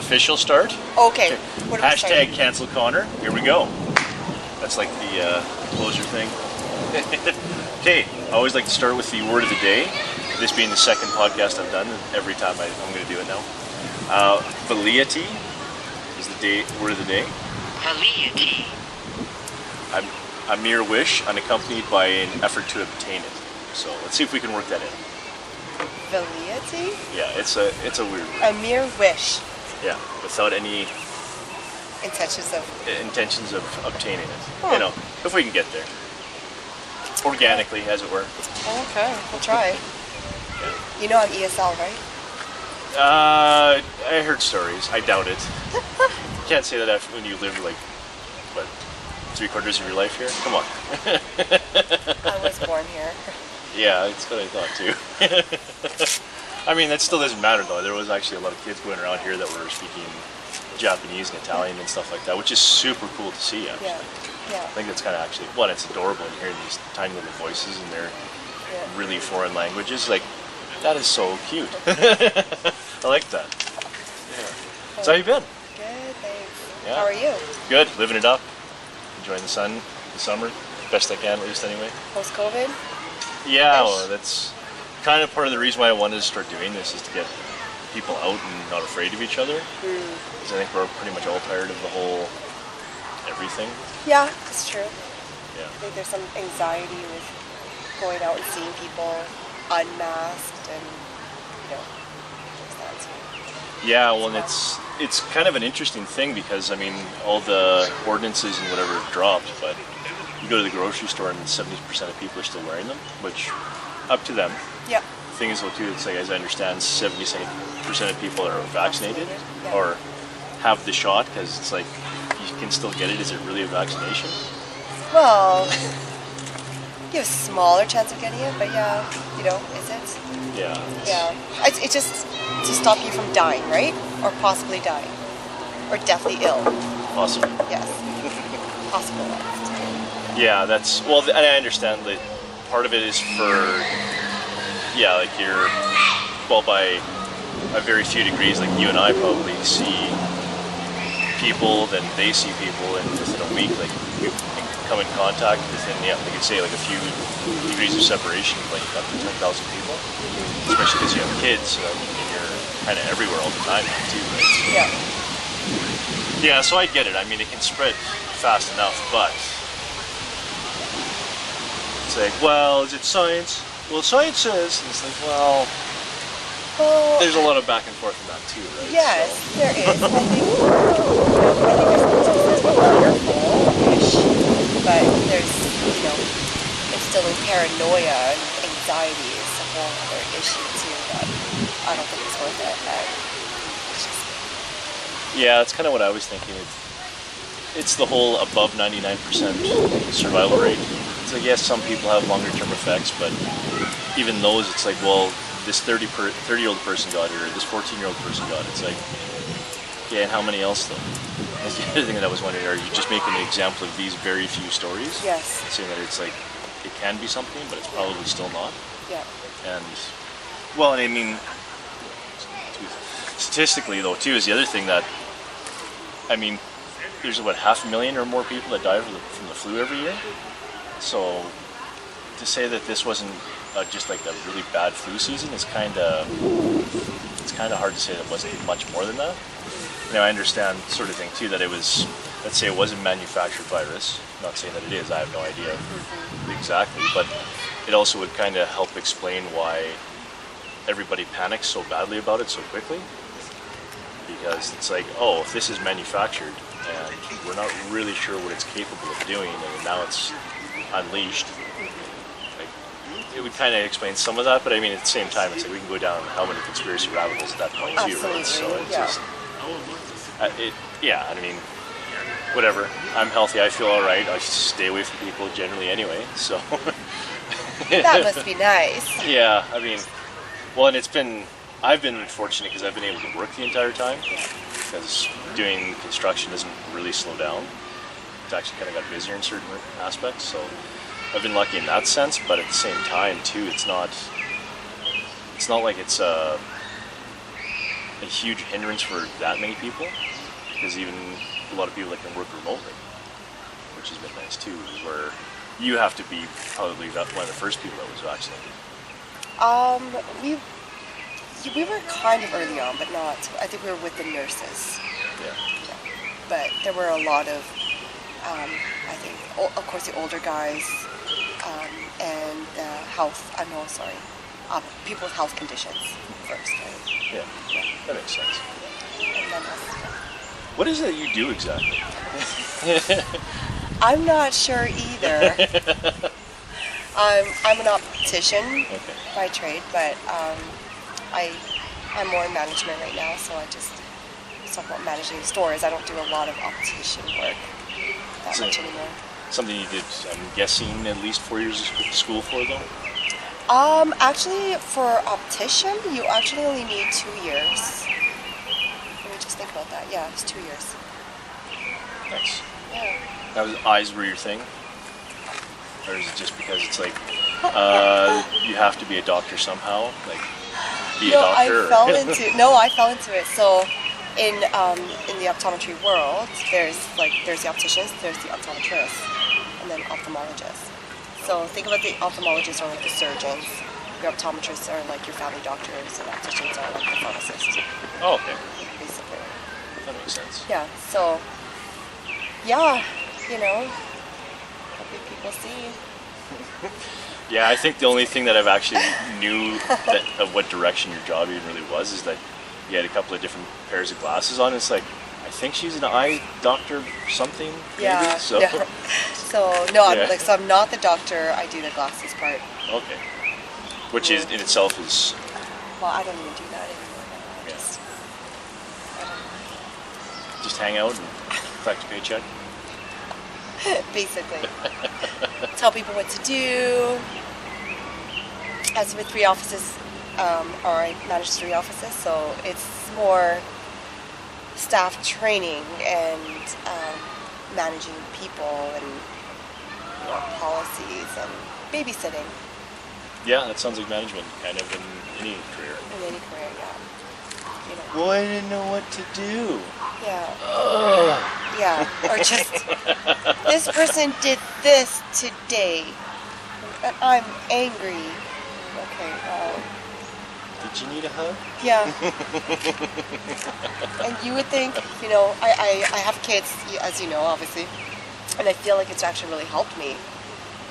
official start. Okay. What are we Hashtag starting? cancel Connor. Here we go. That's like the closure thing. Okay, I always like to start with the word of the day. This being the second podcast I've done, and every time I'm going to do it now. Velleity is the word of the day. Velleity. A mere wish unaccompanied by an effort to obtain it. So let's see if we can work that in. Velleity? Yeah, it's a weird word. A mere wish. Yeah, without any Intentions of obtaining it. Huh. You know, if we can get there. Organically, as it were. Okay, we'll try. Yeah. You know I'm ESL, right? I heard stories. I doubt it. You can't say that after when you live like, what, 3/4 of your life here? Come on. I was born here. Yeah, that's what I thought too. I mean, that still doesn't matter though. There was actually a lot of kids going around here that were speaking Japanese and Italian and stuff like that, which is super cool to see actually. Yeah. I think that's kind of actually, well, it's adorable in hearing these tiny little voices and their really foreign languages. Like, that is so cute. I like that. Yeah. So how you been? Good, thanks. Yeah. How are you? Good, living it up. Enjoying the sun, the summer, best I can at least anyway. Post-COVID? Yeah, well, that's kind of part of the reason why I wanted to start doing this, is to get people out and not afraid of each other. Because I think we're pretty much all tired of the whole everything. Yeah, it's true. Yeah. I think there's some anxiety with going out and seeing people unmasked and, there's that too. Yeah, well, and it's kind of an interesting thing because, I mean, all the ordinances and whatever have dropped, but you go to the grocery store and 70% of people are still wearing them, which, up to them. Yeah. The thing is, though, too, it's like, as I understand, 70% of people are vaccinated or have the shot, because it's like, you can still get it. Is it really a vaccination? Well, you have a smaller chance of getting it, but yeah, is it? Yeah. Yeah. It's just to stop you from dying, right? Or possibly dying. Or deathly ill. Possible. Yes. Possible. Yeah, that's, well, and I understand that part of it is for, like you're, well, by a very few degrees, like you and I probably see people, then they see people, and within a week, like, you come in contact within, we could say like a few degrees of separation, like up to 10,000 people, especially because you have kids, so you're kind of everywhere all the time too, right? So, yeah, so I get it. I mean, it can spread fast enough, but it's like, well, is it science? Well, science says, and it's like, well, there's a lot of back and forth in that too, right? Yes, so. there is. I think there's wonderful-ish, but there's, instilling paranoia and anxiety is a whole other issue too that I don't think is worth it. Yeah, that's kind of what I was thinking. It's the whole above 99% survival rate. It's like, yes, some people have longer term effects, but even those, it's like, well, this 30-year-old person got it, or this 14-year-old person got it. It's like, yeah, and how many else though? That's the other thing that I was wondering, are you just making an example of these very few stories? Yes. Saying that it's like, it can be something, but it's probably still not. Yeah. And, well, and I mean, statistically though too, is the other thing that, I mean, there's what, 500,000 or more people that die from the flu every year. So to say that this wasn't just like a really bad flu season is kind of hard to say that it wasn't much more than that. Now I understand sort of thing too that it was, let's say it was a manufactured virus. Not saying that it is. I have no idea exactly, but it also would kind of help explain why everybody panics so badly about it so quickly. Because it's like, oh, if this is manufactured and we're not really sure what it's capable of doing, and now it's unleashed, like, it would kind of explain some of that. But I mean, at the same time, it's like we can go down how many conspiracy rabbit holes at that point too, right? So it's just, I mean, whatever. I'm healthy. I feel all right. I stay away from people generally anyway. So that must be nice. Yeah, I mean, well, and I've been fortunate because I've been able to work the entire time, because doing construction doesn't really slow down. It's actually kind of got busier in certain aspects, so I've been lucky in that sense. But at the same time too, it's not like it's a huge hindrance for that many people, because even a lot of people that can work remotely, which has been nice too, where you have to be probably one of the first people that was vaccinated. We were kind of early on, but not. I think we were with the nurses. Yeah. But there were a lot of, I think, of course, the older guys and people with health conditions first, right? Yeah, that makes sense. And then us. What is it that you do exactly? I'm not sure either. I'm an optician by trade, but I'm more in management right now, so I just talk about managing stores. I don't do a lot of optician work that much anymore. Something you did, I'm guessing, at least 4 years of school for, though? Actually, for optician, you actually only need 2 years. Let me just think about that. Yeah, it's 2 years. Nice. Yeah. That was eyes were your thing? Or is it just because it's like, you have to be a doctor somehow? Like, be a doctor? I fell into it. So, in the optometry world, there's the opticians, there's the optometrists, and then ophthalmologists. So think about the ophthalmologists are like the surgeons, your optometrists are like your family doctors, and opticians are like the pharmacists. Oh, okay. Basically. That makes sense. Yeah, so, helping people see. Yeah, I think the only thing that I've actually knew of what direction your job even really was is that you had a couple of different pairs of glasses on. It's like, I think she's an eye doctor something, maybe? Yeah, So, yeah. So, no, Yeah. I'm not the doctor, I do the glasses part. Okay. Which is in itself is, Well, I don't even do that anymore now. I Yeah. don't know. just hang out and collect a paycheck. Basically. Tell people what to do. As with 3 offices, or I manage 3 offices, so it's more staff training and managing people and policies and babysitting. Yeah, that sounds like management, kind of, in any career. In any career, yeah. Well, I didn't know what to do. Yeah. Yeah. Or just, this person did this today, and I'm angry. Okay, Did you need a hug? yeah. And you would think, I have kids, as you know, obviously, and I feel like it's actually really helped me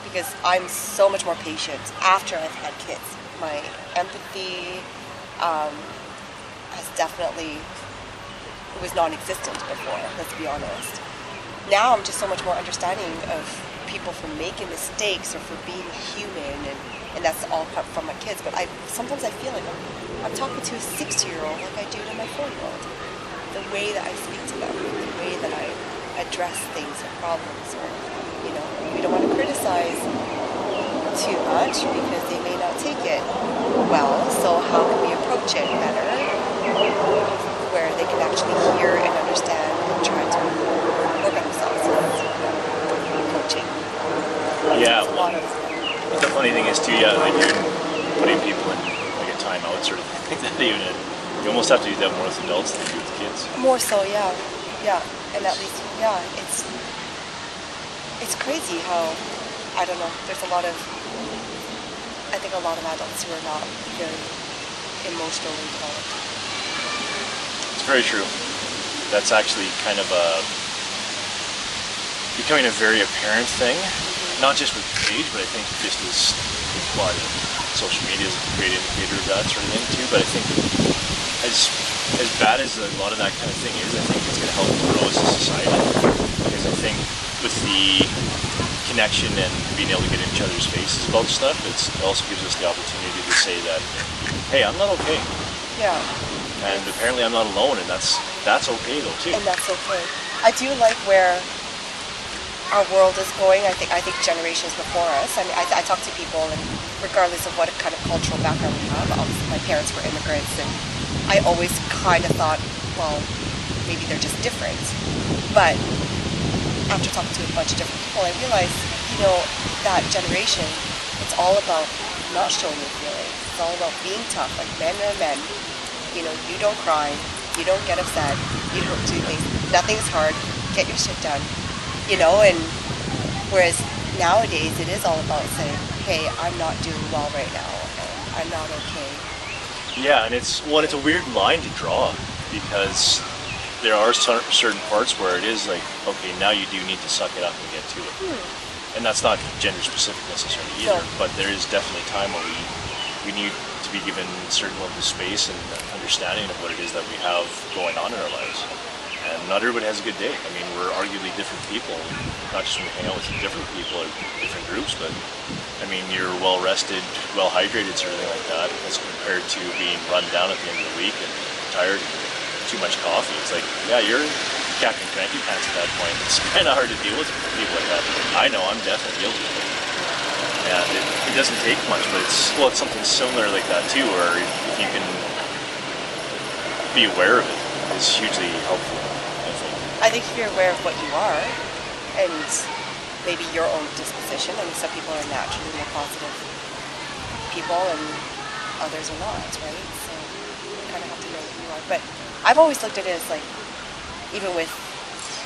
because I'm so much more patient after I've had kids. My empathy has definitely, it was non-existent before, let's be honest. Now I'm just so much more understanding of people for making mistakes or for being human, and that's all from my kids. But sometimes I feel like I'm talking to a 60-year-old like I do to my 4-year-old. The way that I speak to them, the way that I address things or problems, or we don't want to criticize too much because they may not take it well. So how can we approach it better, where they can actually hear and understand and try to work on themselves? Coaching. Yeah. There's a lot of The funny thing is too, like even putting people in like a timeout sort of thing like that, even you almost have to do that more with adults than you do with kids. more so, yeah, and at least, it's crazy how, I don't know. There's I think a lot of adults who are not very emotionally involved. It's very true. That's actually kind of becoming a very apparent thing, not just with age, but I think just as social media is a great indicator of that sort of thing too. But I think as bad as a lot of that kind of thing is, I think it's going to help grow as a society, because I think with the connection and being able to get in each other's faces about stuff, it also gives us the opportunity to say that, hey, I'm not okay. Yeah. And apparently I'm not alone, and that's okay though too. And that's okay. I do like where our world is going. I think generations before us. I mean, I talk to people, and regardless of what kind of cultural background we have, obviously my parents were immigrants, and I always kind of thought, well, maybe they're just different. But after talking to a bunch of different people, I realized, that generation, it's all about not showing your feelings. It's all about being tough, like men are men, You don't cry, you don't get upset, you don't do things. Nothing's hard. Get your shit done. And whereas nowadays it is all about saying, hey, I'm not doing well right now, and I'm not okay. Yeah, and it's a weird line to draw, because there are certain parts where it is like, okay, now you do need to suck it up and get to it. And that's not gender specific necessarily either, but there is definitely time where we need to be given a certain level of space and understanding of what it is that we have going on in our lives. And not everybody has a good day. I mean, we're arguably different people, not just when we hang out with different people or different groups, but I mean, you're well rested, well hydrated, sort of thing like that, as compared to being run down at the end of the week and tired and too much coffee. It's like, yeah, you're Captain Cranky Pants at that point. It's kind of hard to deal with people like that. I know, I'm definitely guilty of it. And it doesn't take much, but it's something similar like that too, where if you can be aware of it, is hugely helpful, I think. I think if you're aware of what you are, and maybe your own disposition, I mean, some people are naturally more positive people, and others are not, right? So you kind of have to know who you are. But I've always looked at it as like, even with,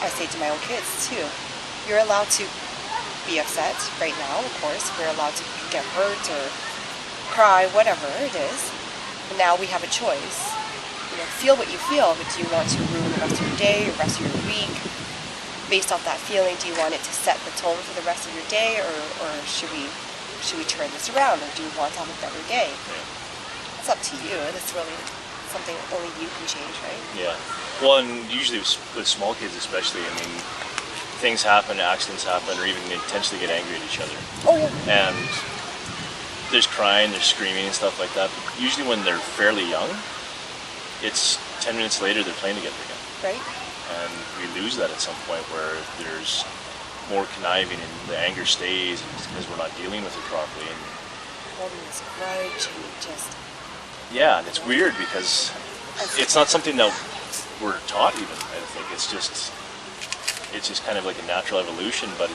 I say to my own kids too, you're allowed to be upset right now, of course. We're allowed to get hurt or cry, whatever it is. But now we have a choice. Feel what you feel, but do you want to ruin the rest of your day, the rest of your week? Based off that feeling, do you want it to set the tone for the rest of your day, or should we turn this around, or do you want to have a better day? It's up to you. It's really something only you can change, right? Yeah. Well, and usually with small kids especially, I mean, things happen, accidents happen, or even they intentionally get angry at each other. Oh, yeah. And there's crying, there's screaming and stuff like that. But usually when they're fairly young, it's 10 minutes later they're playing together again. Right. And we lose that at some point where there's more conniving and the anger stays because we're not dealing with it properly. And holding this grudge and just... Yeah, and it's weird because it's not something that we're taught even, I think. It's just kind of like a natural evolution, but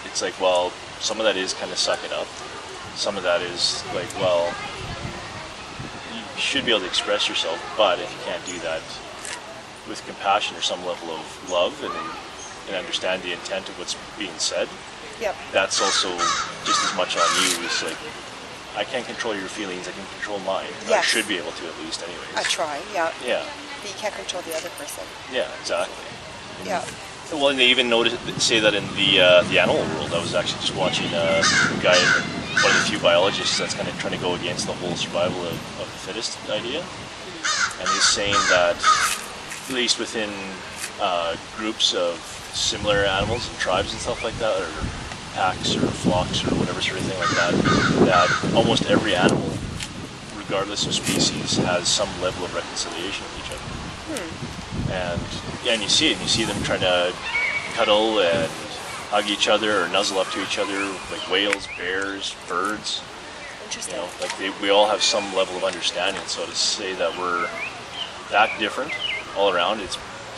it's like, well, some of that is kind of suck it up. Some of that is like, well, you should be able to express yourself, but if you can't do that with compassion or some level of love and understand the intent of what's being said, yep, that's also just as much on you. It's like, I can't control your feelings, I can control mine. Yes. I should be able to, at least, anyways. I try, yeah. Yeah. But you can't control the other person. Yeah, exactly. Yeah. Well, and they even say that in the animal world. I was actually just watching a guy, one of the few biologists that's kind of trying to go against the whole survival of the fittest idea. And he's saying that, at least within groups of similar animals and tribes and stuff like that, or packs or flocks or whatever sort of thing like that, that almost every animal, regardless of species, has some level of reconciliation with each other. And you see it, and you see them trying to cuddle and hug each other or nuzzle up to each other, like whales, bears, birds. Interesting. You know, like we all have some level of understanding. So to say that we're that different all around, it's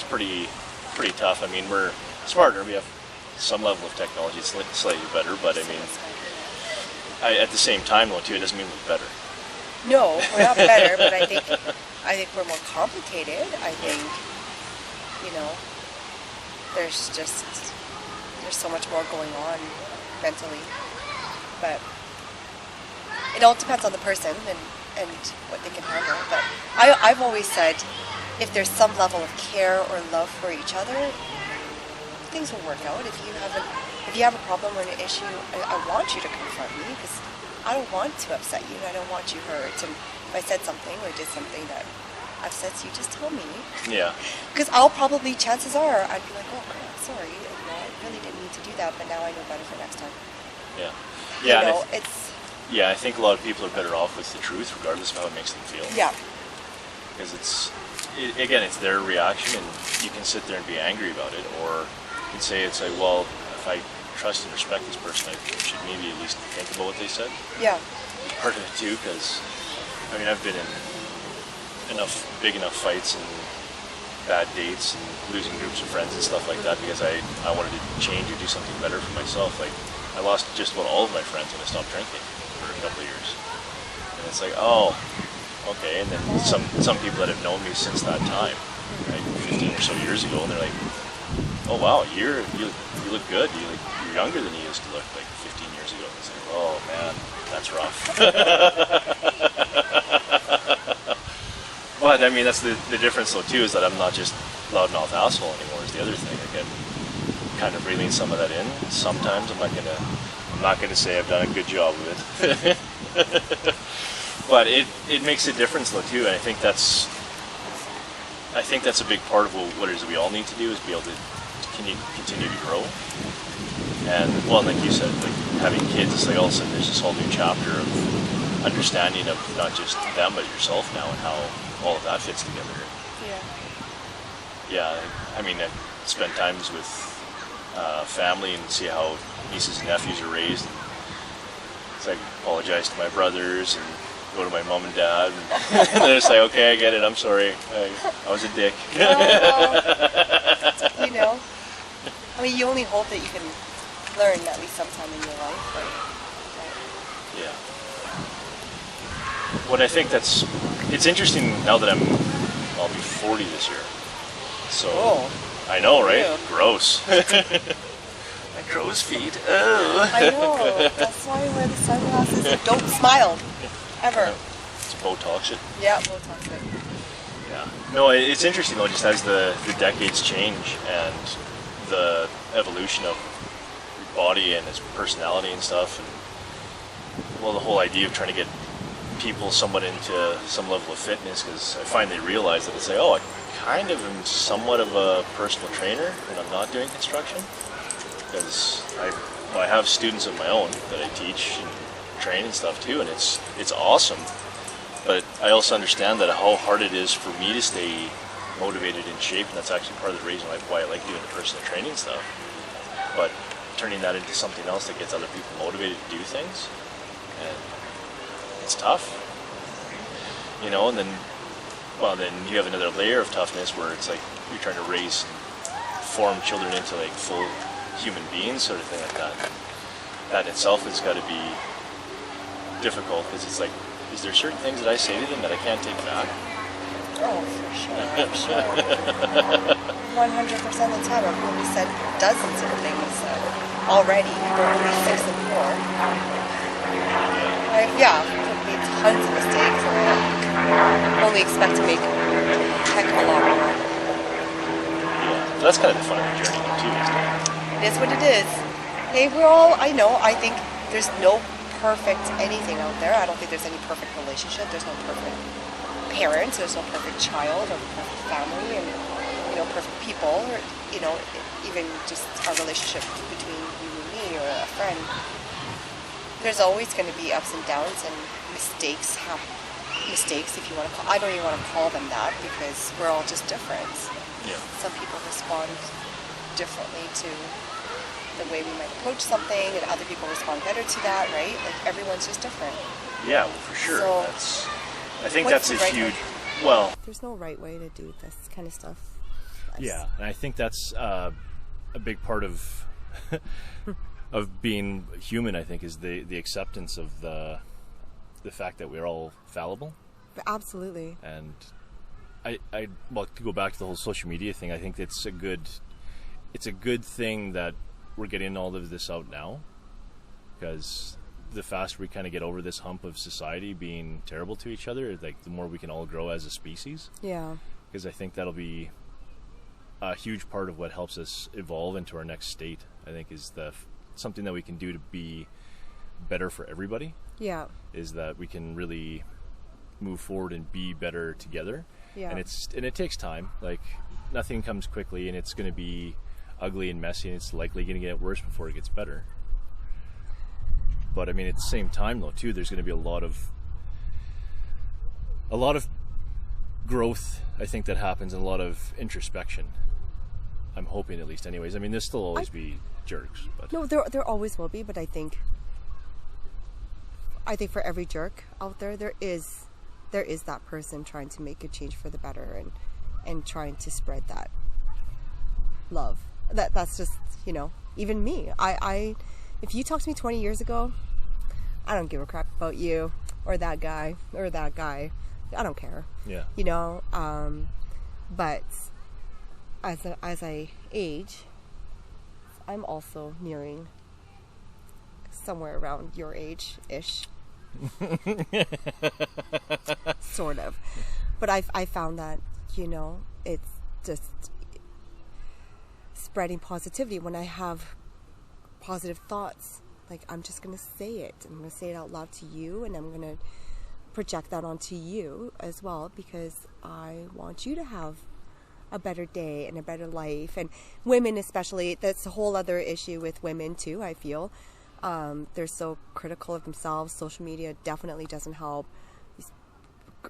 pretty tough. I mean, we're smarter. We have some level of technology. It's slightly better, but I mean, at the same time, though, too, it doesn't mean we're better. No, we're not better, but I think we're more complicated. I think, there's so much more going on mentally, but it all depends on the person and what they can handle. But I've always said, if there's some level of care or love for each other, things will work out. If you have a problem or an issue, I want you to confront me, because I don't want to upset you and I don't want you hurt. And if I said something or did something that upsets you, just tell me. Yeah. Because chances are, I'd be like, oh crap, sorry, I really didn't mean to do that, but now I know better for next time. Yeah. Yeah. Yeah, I think a lot of people are better off with the truth, regardless of how it makes them feel. Yeah. Because it's their reaction, and you can sit there and be angry about it, or you can say, it's like, well, if I trust and respect this person, I should maybe at least think about what they said. Yeah. Part of it too, because I mean, I've been in big enough fights and bad dates and losing groups of friends and stuff like that, because I wanted to change or do something better for myself. Like, I lost just about all of my friends when I stopped drinking for a couple of years, and it's like, oh, okay. And then some people that have known me since that time, right, 15 or so years ago, and they're like, oh wow, you look good. You're younger than you used to look like 15 years ago. It's like, oh man, that's rough. But I mean, that's the difference though too, is that I'm not just loudmouth asshole anymore. Is the other thing. Like, I'm kind of reeling some of that in. Sometimes I'm not gonna say I've done a good job of it. But it makes a difference though too, and I think that's a big part of what it is we all need to do, is be able to continue to grow. And well, like you said, like having kids, it's like all of a sudden there's this whole new chapter of understanding of not just them but yourself now, and how all of that fits together. Yeah, I mean, I spend times with family and see how nieces and nephews are raised. So I apologize to my brothers and go to my mom and dad, and they're just like, okay, I get it, I'm sorry, I was a dick. You know, I mean, you only hope that you can learn at least sometime in your life, right? Yeah. What I think it's interesting now that I'll be 40 this year. So, I know, right? Ew. Gross. My crow's feet. Oh. I know. That's why I wear the sunglasses. Don't smile. Ever. It's Botox it. Yeah, Botox it. Yeah. No, it's interesting though, just as the decades change and the evolution of your body and its personality and stuff, and well, the whole idea of trying to get people somewhat into some level of fitness, because I finally realized that it's like, oh, I kind of am somewhat of a personal trainer when I'm not doing construction, because I have students of my own that I teach and train and stuff too, and it's awesome. But I also understand that how hard it is for me to stay motivated in shape, and that's actually part of the reason why I like doing the personal training stuff. But turning that into something else that gets other people motivated to do things, and it's tough, you know. And then you have another layer of toughness where it's like you're trying to raise and form children into like full human beings, sort of thing like that. That in itself has got to be difficult, because it's like, is there certain things that I say to them that I can't take back? Oh, for sure. 100% of the time. I've probably said dozens of things already, both 6 and 4. I've made tons of mistakes, and I only expect to make a heck of a lot more. Yeah, that's kind of the fun of the journey too, isn't it? It is what it is. Hey, I think there's no perfect anything out there. I don't think there's any perfect relationship. There's no perfect parents. There's no perfect child or perfect family, and perfect people, or even just a relationship between you and me or a friend. There's always going to be ups and downs and mistakes. If you want to I don't even want to call them that, because we're all just different. Yeah. Some people respond differently to the way we might approach something, and other people respond better to that, right? Like, everyone's just different. Yeah, well, for sure. So, I think that's a huge... Well... There's no right way to do this kind of stuff. Yeah, and I think that's a big part of of being human, I think, is the acceptance of the fact that we're all fallible. Absolutely. And well, to go back to the whole social media thing, I think it's a good thing that we're getting all of this out now, because the faster we kind of get over this hump of society being terrible to each other, like, the more we can all grow as a species. Yeah. Because I think that'll be a huge part of what helps us evolve into our next state, I think, is something that we can do to be better for everybody. Yeah. Is that we can really move forward and be better together. Yeah. And it takes time. Like, nothing comes quickly, and it's going to be ugly and messy, and it's likely going to get worse before it gets better. But I mean, at the same time though too, there's going to be a lot of growth, I think, that happens, and a lot of introspection. I'm hoping, at least, anyways. I mean, there'll still always be jerks, but no, there always will be. But I think for every jerk out there, there is that person trying to make a change for the better, and trying to spread that love. That's just, even me. If you talked to me 20 years ago, I don't give a crap about you or that guy or that guy. I don't care. Yeah. You know, but as I age, I'm also nearing somewhere around your age-ish. Sort of. But I found that, you know, it's just spreading positivity when I have positive thoughts. Like, I'm just going to say it. I'm going to say it out loud to you, and I'm going to project that onto you as well, because I want you to have a better day and a better life. And women especially, that's a whole other issue with women too, I feel. They're so critical of themselves. Social media definitely doesn't help.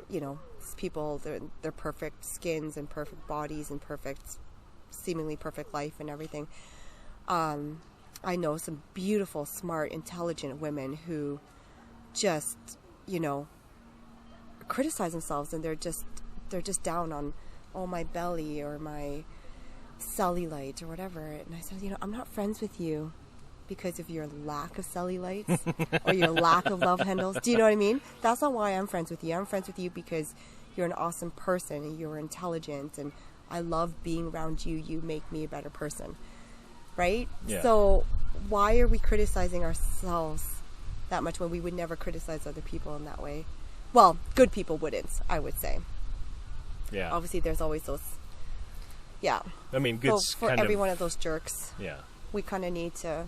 You know, these people, they're perfect skins and perfect bodies and seemingly perfect life and everything. I know some beautiful, smart, intelligent women who just, you know, criticize themselves, and they're just down on, oh, my belly or my cellulite or whatever. And I said, you know, I'm not friends with you because of your lack of cellulites or your lack of love handles. Do you know what I mean? That's not why I'm friends with you. I'm friends with you because you're an awesome person and you're intelligent, and I love being around you. You make me a better person. Right? Yeah. So why are we criticizing ourselves that much when we would never criticize other people in that way? Well, good people wouldn't, I would say. Yeah. Obviously, there's always those. Yeah. I mean, good. So for every one of those jerks, yeah, we kind of need to,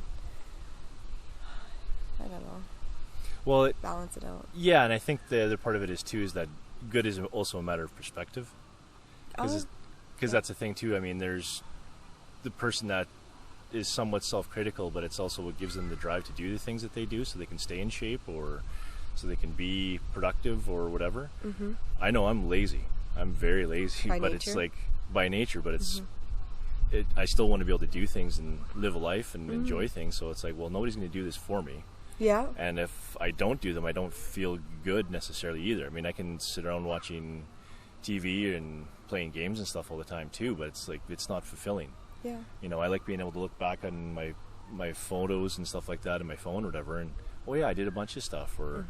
I don't know, well, balance it out. Yeah, and I think the other part of it is too is that good is also a matter of perspective. Because that's the thing too. I mean, there's the person that is somewhat self-critical, but it's also what gives them the drive to do the things that they do, so they can stay in shape or so they can be productive or whatever. Mm-hmm. I know I'm lazy. I'm very lazy, but it's like by nature, but it's I still want to be able to do things and live a life and enjoy things. So it's like, well, nobody's going to do this for me. Yeah. And if I don't do them, I don't feel good necessarily either. I mean, I can sit around watching TV and playing games and stuff all the time too, but it's like, it's not fulfilling. Yeah. You know, I like being able to look back on my photos and stuff like that in my phone or whatever, and oh yeah, I did a bunch of stuff, or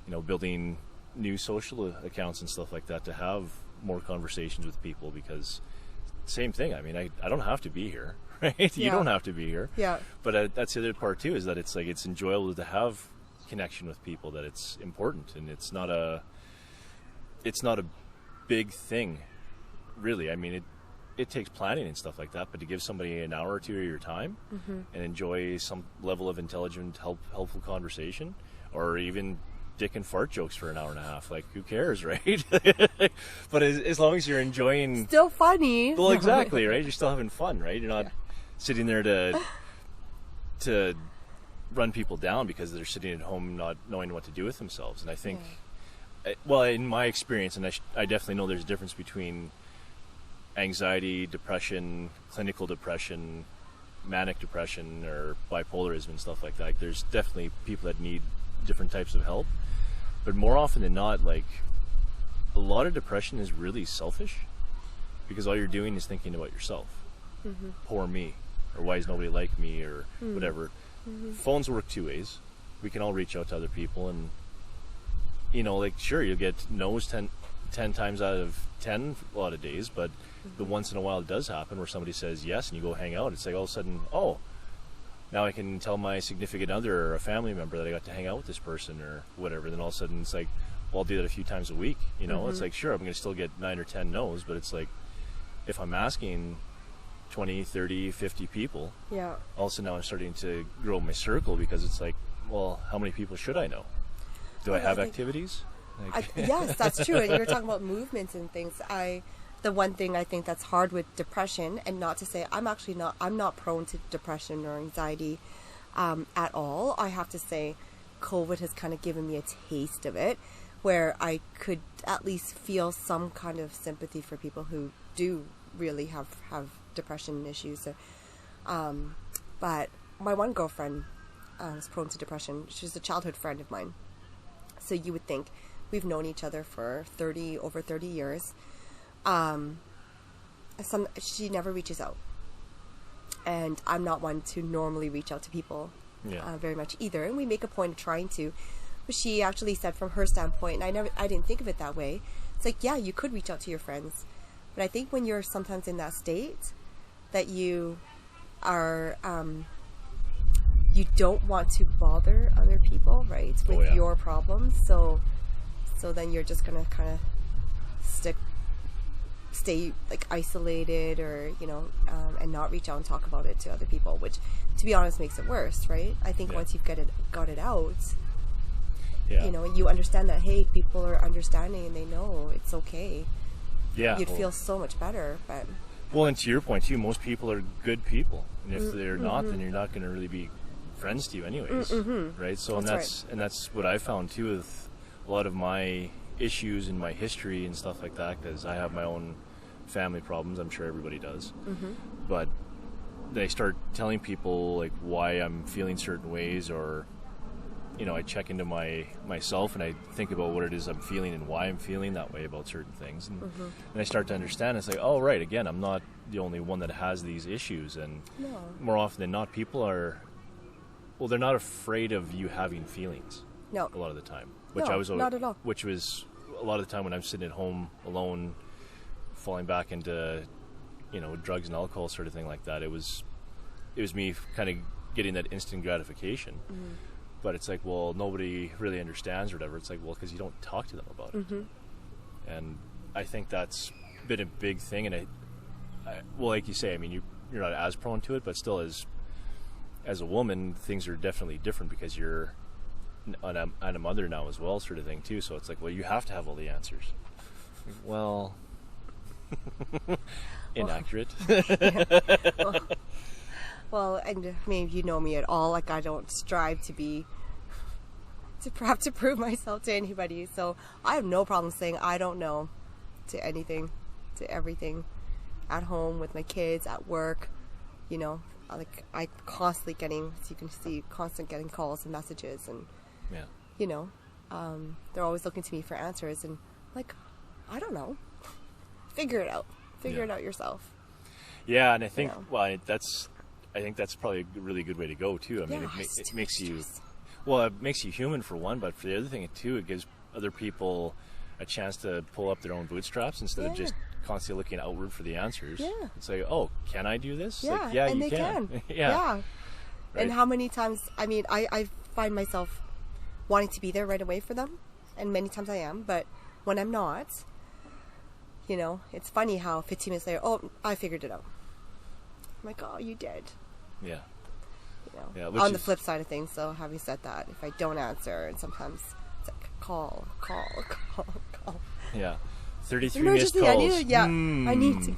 you know, building new social accounts and stuff like that to have more conversations with people, because same thing. I mean, I don't have to be here, right? Yeah. You don't have to be here. Yeah. But that's the other part too, is that it's like, it's enjoyable to have connection with people, that it's important, and it's not a big thing, really. I mean, it takes planning and stuff like that, but to give somebody an hour or two of your time and enjoy some level of intelligent, helpful conversation, or even dick and fart jokes for an hour and a half, like, who cares, right? But as long as you're enjoying, still funny. Well, exactly, right? You're still having fun, right? You're not sitting there to run people down because they're sitting at home not knowing what to do with themselves. And I think, well, in my experience, and I definitely know there's a difference between anxiety, depression, clinical depression, manic depression, or bipolarism and stuff like that. Like, there's definitely people that need different types of help, but more often than not, like, a lot of depression is really selfish, because all you're doing is thinking about yourself. Poor me, or why is nobody like me, or whatever. Phones work two ways. We can all reach out to other people, and you know, like, sure, you'll get no's 10 times out of 10 a lot of days, but the once in a while it does happen where somebody says yes and you go hang out. It's like, all of a sudden, oh, now I can tell my significant other or a family member that I got to hang out with this person or whatever. Then all of a sudden it's like, well, I'll do that a few times a week, you know. It's like, sure, I'm going to still get 9 or 10 no's, but it's like, if I'm asking 20, 30, 50 people, all of a sudden now I'm starting to grow my circle, because it's like, well, how many people should I know? Do I have activities? Yes, that's true. And you're talking about movements and things. The one thing I think that's hard with depression, and not to say I'm not prone to depression or anxiety at all. I have to say COVID has kind of given me a taste of it, where I could at least feel some kind of sympathy for people who do really have depression issues. But my one girlfriend was prone to depression. She's a childhood friend of mine. So you would think, we've known each other for over 30 years. She never reaches out. And I'm not one to normally reach out to people very much either. And we make a point of trying to. But she actually said, from her standpoint, and I didn't think of it that way, It's like, yeah, you could reach out to your friends, but I think when you're sometimes in that state that you are, you don't want to bother other people, right, with your problems. So then you're just gonna kind of stay like isolated, or and not reach out and talk about it to other people, which, to be honest, makes it worse, right? I think once you've got it out, you understand that, hey, people are understanding and they know it's okay. Yeah, you'd feel so much better. But and to your point too, most people are good people, and if they're not, then you're not going to really be friends to you anyways, right? So and that's what I found too with a lot of my issues and my history and stuff like that, because I have my own family problems. I'm sure everybody does, but they start telling people like why I'm feeling certain ways, or I check into myself and I think about what it is I'm feeling and why I'm feeling that way about certain things, and I start to understand. It's like, oh right, again, I'm not the only one that has these issues, and more often than not, people are, they're not afraid of you having feelings. No, a lot of the time, which not at all. Which was a lot of the time when I'm sitting at home alone, falling back into drugs and alcohol, sort of thing like that. It was me kind of getting that instant gratification. But it's like, well, nobody really understands or whatever. It's like, well, because you don't talk to them about it. And I think that's been a big thing. And like you say, I mean, you're not as prone to it, but still, as a woman, things are definitely different because you're a mother now as well, sort of thing too. So it's like, well, you have to have all the answers. Well, inaccurate. Well, and I mean, if you know me at all, like, I don't strive to have to prove myself to anybody. So I have no problem saying I don't know to anything, to everything, at home, with my kids, at work. Like, I constantly getting, as you can see, getting calls and messages, and they're always looking to me for answers, and like, I don't know. Figure it out. Figure it out yourself. Yeah, and I think I think that's probably a really good way to go too. I mean, it makes you, it makes you human for one, but for the other thing too, it gives other people a chance to pull up their own bootstraps instead of just constantly looking outward for the answers. Yeah. And say, oh, can I do this? Yeah, like, and they can. Yeah. Right. And how many times, I mean, I find myself wanting to be there right away for them, and many times I am, but when I'm not, it's funny how 15 minutes later, oh, I figured it out. I'm like, oh, you did. Yeah. On the flip side of things, so having said that, if I don't answer, and sometimes it's like, call. Yeah. 33 missed calls. I need to,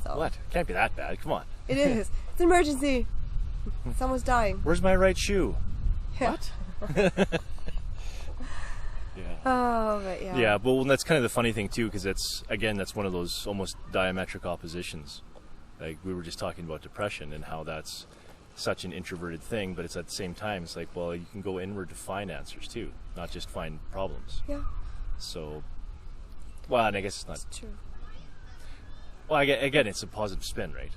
So. What? Can't be that bad. Come on. It is. It's an emergency. Someone's dying. Where's my right shoe? What? Yeah, well, that's kind of the funny thing too, because that's one of those almost diametric oppositions. Like, we were just talking about depression and how that's such an introverted thing, but it's at the same time, it's like, well, you can go inward to find answers too, not just find problems. Yeah. So, and I guess it's not. It's true. Well, again, it's a positive spin, right?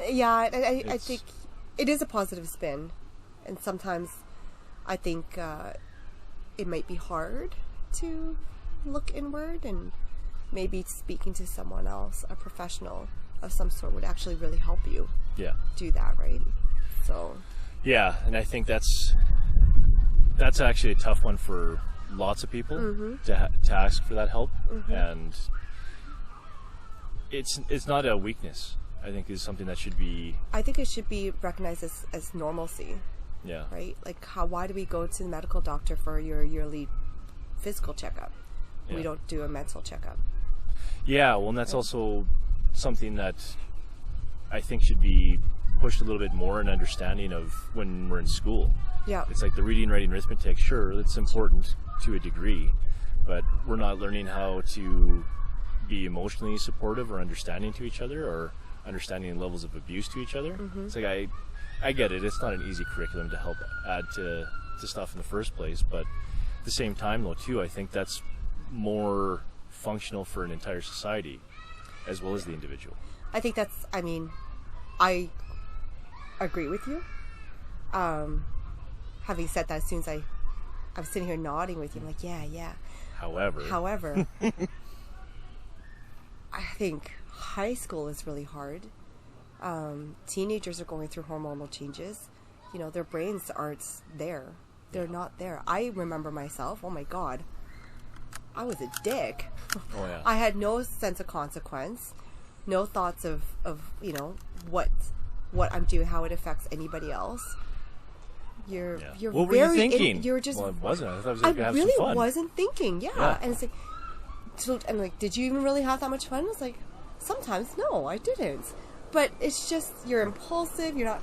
Yeah, I think it is a positive spin, and sometimes I think it might be hard to look inward, and maybe speaking to someone else, a professional of some sort, would actually really help you do that, right? So and I think that's actually a tough one for lots of people to ask for that help, and it's not a weakness. I think it's something that should be, I think it should be recognized as normalcy. Yeah. Right? Like, why do we go to the medical doctor for your yearly physical checkup? We don't do a mental checkup. Yeah, well, and that's also something that I think should be pushed a little bit more in understanding of when we're in school. Yeah. It's like the reading, writing, arithmetic, sure, it's important to a degree, but we're not learning how to be emotionally supportive or understanding to each other, or understanding levels of abuse to each other. It's like, I get it, it's not an easy curriculum to help add to stuff in the first place, but at the same time though too, I think that's more functional for an entire society as well as the individual. I think I agree with you. Having said that, as soon as I I'm sitting here nodding with you. I'm like, yeah. However, I think high school is really hard. Teenagers are going through hormonal changes. You know, their brains aren't there. They're not there. I remember myself, oh my God, I was a dick. Oh, yeah. I had no sense of consequence, no thoughts of you know, what I'm doing, how it affects anybody else. You're what very were you thinking? You're just. Well, it wasn't. I thought I was I going to have really some fun. wasn't thinking. Yeah. And it's like, so I'm like, did you even really have that much fun? It's like, sometimes no, I didn't. But it's just you're impulsive. You're not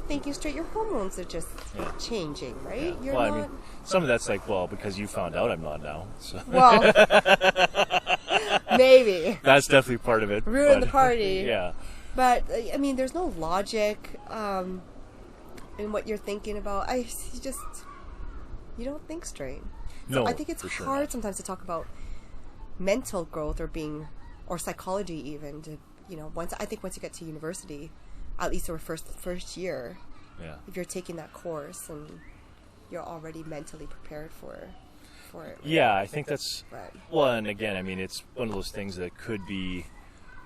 thinking straight. Your hormones are just changing, right? Yeah. You're well, not. I mean, some of that's like, well, because you found out I'm not now. So. Well, maybe That's definitely part of it. ruin the party. Yeah. But I mean, there's no logic in what you're thinking about. You don't think straight. No, I think it's for sure hard not. sometimes to talk about mental growth or psychology even. To, you know, once you get to university, at least or first year, if you're taking that course and you're already mentally prepared for it. Right? Yeah, I think that's Right. well, and again, I mean, it's one of those things that could be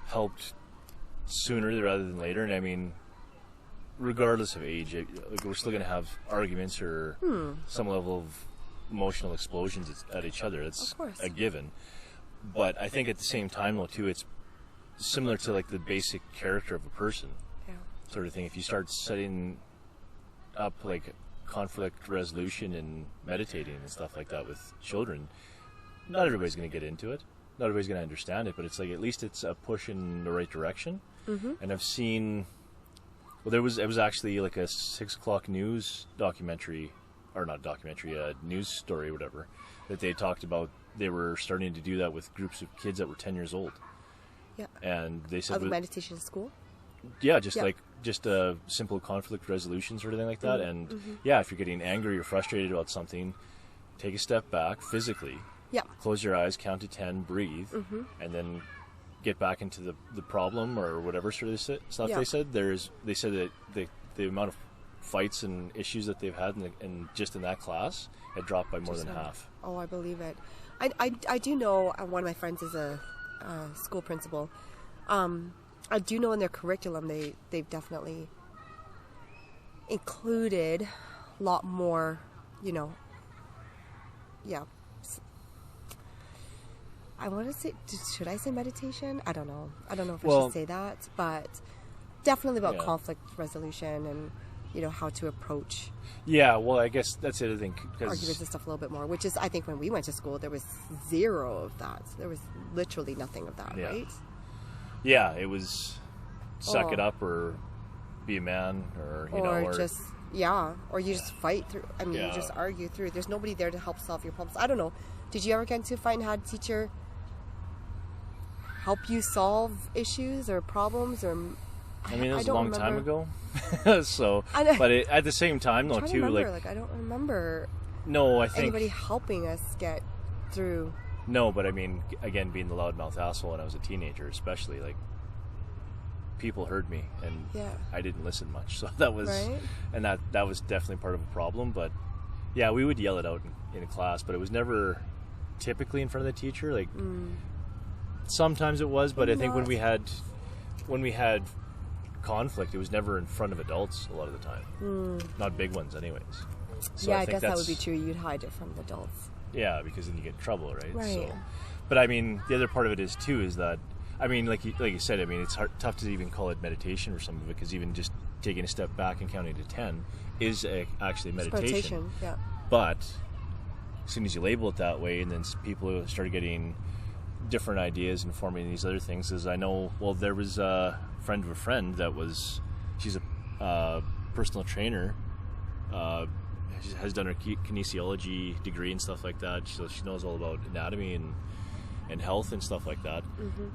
helped sooner rather than later. And I mean, regardless of age, like, we're still going to have arguments or some level of emotional explosions at each other. It's a given. But I think at the same time, though, too, it's similar to like the basic character of a person, sort of thing. If you start setting up like conflict resolution and meditating and stuff like that with children, not everybody's going to get into it. Not everybody's going to understand it, but it's like at least it's a push in the right direction. And I've seen, well, it was actually like a 6 o'clock news documentary, or not documentary, a news story, or whatever, that they talked about. They were starting to do that with groups of kids that were 10 years old. Yeah. And they said, meditation in school. Yeah, just a simple conflict resolution sort of thing like that. And if you're getting angry or frustrated about something, take a step back physically. Yeah. Close your eyes, count to 10, breathe, and then get back into the problem or whatever sort of stuff they said. They said that the amount of fights and issues that they've had in just in that class had dropped by more than half. Oh, I believe it. I do know one of my friends is a school principal. I do know in their curriculum they've definitely included a lot more, I want to say, should I say meditation? I don't know. I don't know if I should say that, but definitely about conflict resolution and, how to approach. Yeah, well, I guess that's it, I think. Arguments and stuff a little bit more, which is, I think when we went to school, there was zero of that. There was literally nothing of that, right? Yeah, it was suck it up or be a man or, or just, or you just fight through. I mean, you just argue through. There's nobody there to help solve your problems. I don't know. Did you ever get into a fight and had a teacher help you solve issues or problems? Or I mean, it was a long time ago. So, but at the same time, though, too, I don't remember. No, I think anybody helping us get through. No, but I mean, again, being the loudmouth asshole when I was a teenager, especially, like, people heard me, and I didn't listen much. So that was, and that was definitely part of a problem. But yeah, we would yell it out in class, but it was never typically in front of the teacher. Like sometimes it was, but I think when we had conflict, it was never in front of adults a lot of the time. Not big ones, anyways. So I guess that would be true. You'd hide it from the adults. Yeah, because then you get in trouble, right? Right. So, but I mean, the other part of it is too is that, I mean, like you said, I mean, it's tough to even call it meditation or some of it, because even just taking a step back and counting to 10 is actually meditation. Yeah. But as soon as you label it that way, and then people started getting different ideas and forming these other things, as I know, well, there was a friend of a friend that she's a personal trainer, has done her kinesiology degree and stuff like that, so she knows all about anatomy and health and stuff like that.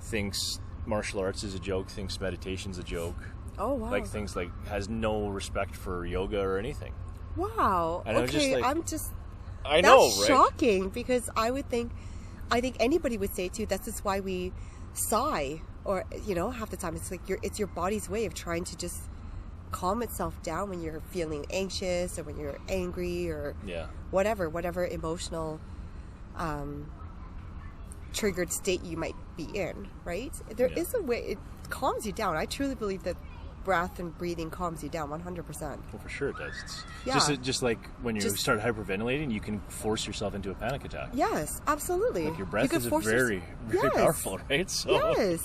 Thinks martial arts is a joke, thinks meditation's a joke. Oh, wow. Like, things like, has no respect for yoga or anything. Wow. And okay, I know, right? That's shocking, because I think anybody would say too, this is why we sigh, or half the time it's like it's your body's way of trying to just calm itself down when you're feeling anxious or when you're angry or Yeah. whatever emotional triggered state you might be in, right? There is a way, it calms you down. I truly believe that breath and breathing calms you down 100%. Well, for sure it does. It's Yeah. just like when you start hyperventilating, you can force yourself into a panic attack. Yes, absolutely. Like your breath is force very Yes. powerful, right? So Yes.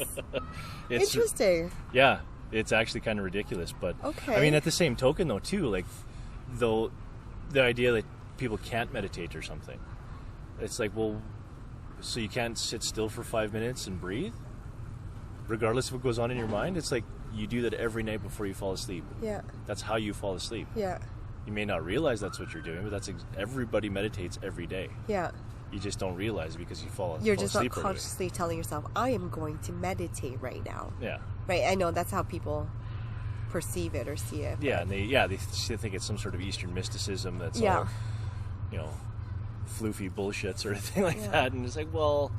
it's, Interesting. yeah, it's actually kind of ridiculous. But Okay. I mean, at the same token, though, too, like though the idea that people can't meditate or something, it's like, well, so you can't sit still for 5 minutes and breathe, regardless of what goes on in your mind. It's like you do that every night before you fall asleep. Yeah. That's how you fall asleep. Yeah. You may not realize that's what you're doing, but that's everybody meditates every day. Yeah. You just don't realize it because you fall You're fall just not asleep early. consciously telling yourself, I am going to meditate right now. Yeah. Right? I know that's how people perceive it or see it. Yeah, and they think it's some sort of Eastern mysticism that's Yeah. all, floofy bullshit sort of thing like that. And it's like, well,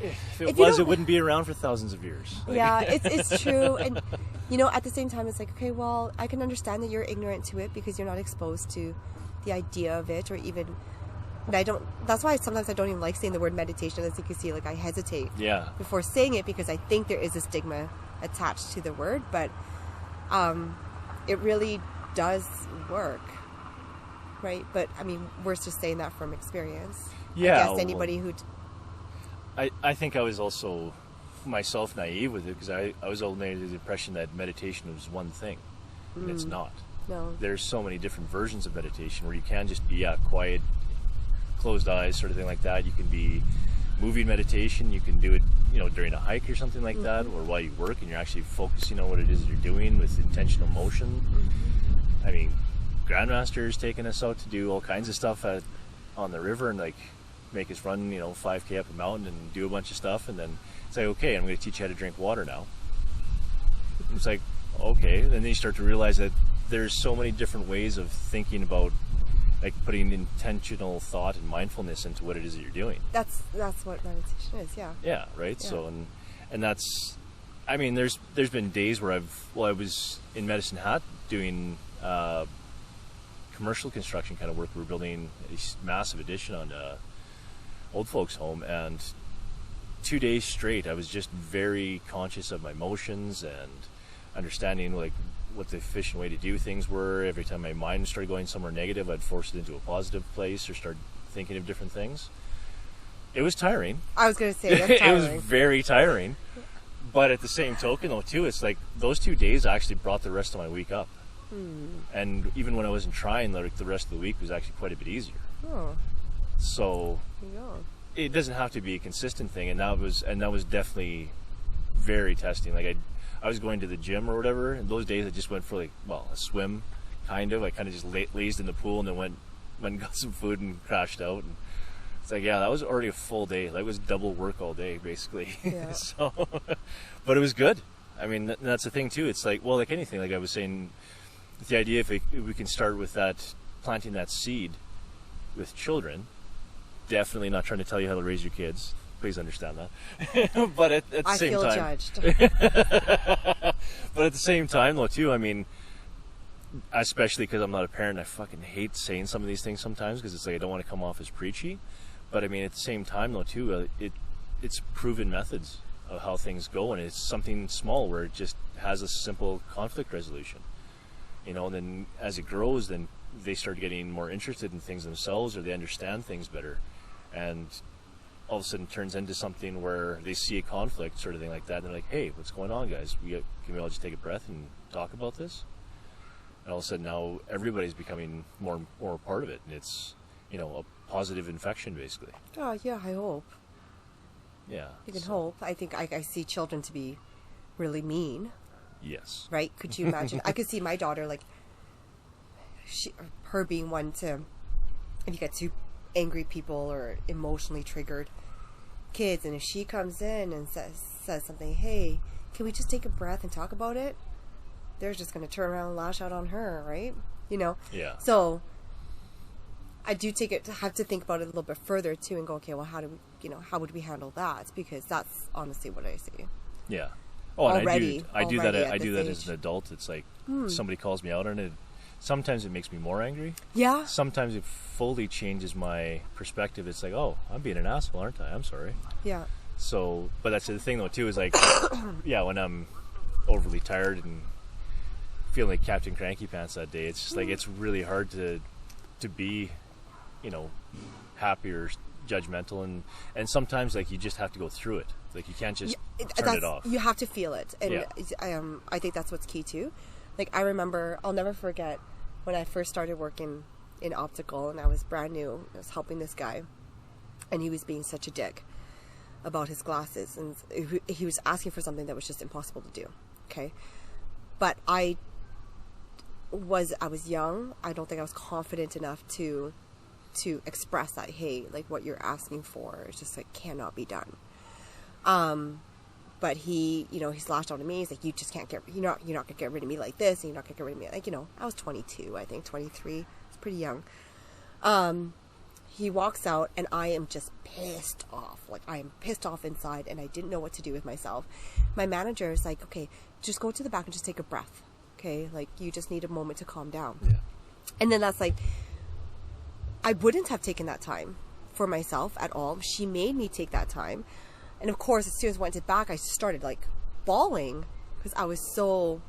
if it was, it wouldn't be around for thousands of years. Like, Yeah, it's true. And, at the same time, it's like, okay, well, I can understand that you're ignorant to it because you're not exposed to the idea of it or even... And that's why sometimes I don't even like saying the word meditation. As you can see, like I hesitate Yeah. before saying it because I think there is a stigma attached to the word, but it really does work, right? But I mean, we're just saying that from experience. Yeah, I guess well, anybody who... I think I was also myself naive with it because I was under the impression that meditation was one thing. And it's not. No. There's so many different versions of meditation where you can just be quiet, closed eyes, sort of thing like that. You can be moving meditation. You can do it, during a hike or something like that, or while you work and you're actually focusing on what it is that you're doing with intentional motion. I mean, Grandmaster's taking us out to do all kinds of stuff on the river and like make us run, 5K up a mountain and do a bunch of stuff, and then say, okay, I'm going to teach you how to drink water now. It's like, okay, and then you start to realize that there's so many different ways of thinking about like putting intentional thought and mindfulness into what it is that you're doing. That's what meditation is, yeah. Yeah, right. Yeah. So and that's, I mean, there's been days where I was in Medicine Hat doing commercial construction kind of work. We were building a massive addition on old folks' home, and 2 days straight I was just very conscious of my emotions and understanding like what the efficient way to do things were. Every time my mind started going somewhere negative, I'd force it into a positive place or start thinking of different things. It was tiring. I was going to say, that's tiring. It was very tiring. But at the same token, though, too, it's like those 2 days actually brought the rest of my week up. And even when I wasn't trying, like the rest of the week was actually quite a bit easier. Oh, So there you go. it doesn't have to be a consistent thing, and that was definitely very testing. Like I was going to the gym or whatever, and those days I just went for a swim, kind of. I kind of just lazed in the pool and then went and got some food and crashed out. And it's like, yeah, that was already a full day. That was double work all day, basically. Yeah. So, but it was good. I mean, that's the thing too. It's like, well, like anything, like I was saying, the idea if we can start with that, planting that seed with children. Definitely not trying to tell you how to raise your kids. Please understand that. But at the same time, I feel judged. But at the same time, though, too, I mean, especially because I'm not a parent, I fucking hate saying some of these things sometimes because it's like I don't want to come off as preachy. But I mean, at the same time, though, too, it's proven methods of how things go, and it's something small where it just has a simple conflict resolution. And then as it grows, then they start getting more interested in things themselves, or they understand things better, and all of a sudden turns into something where they see a conflict sort of thing like that, and they're like, hey, what's going on, guys? Can we all just take a breath and talk about this? And all of a sudden now everybody's becoming more a part of it, and it's a positive infection, basically. Oh, yeah, I hope. Yeah. You can hope. I think I see children to be really mean. Yes. Right? Could you imagine? I could see my daughter, like, her being one to, if you get two angry people or emotionally triggered kids, and if she comes in and says something, hey, can we just take a breath and talk about it? They're just going to turn around and lash out on her, right? Yeah. So I do have to think about it a little bit further too, and go, okay, well, how would we handle that? Because that's honestly what I see. Yeah. Oh, and already. I do that age. as an adult. It's like somebody calls me out on it. Sometimes it makes me more angry. Yeah. Sometimes it fully changes my perspective. It's like, oh, I'm being an asshole, aren't I? I'm sorry. Yeah. So, but that's the thing though too, is like, yeah, when I'm overly tired and feeling like Captain Cranky Pants that day, it's just like, it's really hard to be, you know, happy or judgmental, and sometimes like you just have to go through it. Like you can't just turn it off. You have to feel it, and I think that's what's key too. Like I remember, I'll never forget when I first started working in optical, and I was brand new. I was helping this guy, and he was being such a dick about his glasses, and he was asking for something that was just impossible to do. Okay, but I was young. I don't think I was confident enough to express that, hey, like what you're asking for is just like cannot be done. But he, you know, he slashed out at me. He's like, you just can't you're not gonna get rid of me like this, and you're not gonna get rid of me like, you know, I was 22, I think 23. It's pretty young. He walks out, and I am just pissed off. Like I am pissed off inside, and I didn't know what to do with myself. My manager is like, okay, just go to the back and just take a breath. Okay, like you just need a moment to calm down. Yeah. And then that's like, I wouldn't have taken that time for myself at all. She made me take that time. And of course, as soon as I went back, I started like bawling because I was so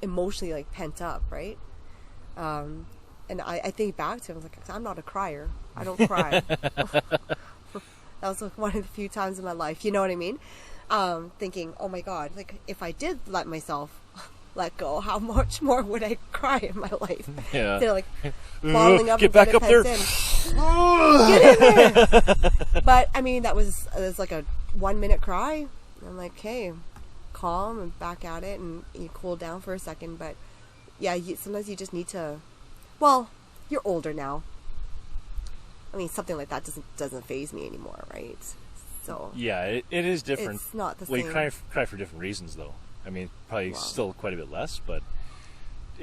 emotionally like pent up, right? And I think back to it, I was like, I'm not a crier. I don't cry. That was like one of the few times in my life, you know what I mean? Thinking, oh my God, like if I did let myself let go, how much more would I cry in my life? Yeah. They're like bottling up. Get back up there. Get in there. But I mean, it was like a 1 minute cry. I'm like, hey, calm and back at it, and you cool down for a second. But yeah, sometimes you just need to. Well, you're older now. I mean, something like that doesn't faze me anymore, right? So yeah, it is different. It's not the well, same. You cry for different reasons, though. I mean, probably still quite a bit less, but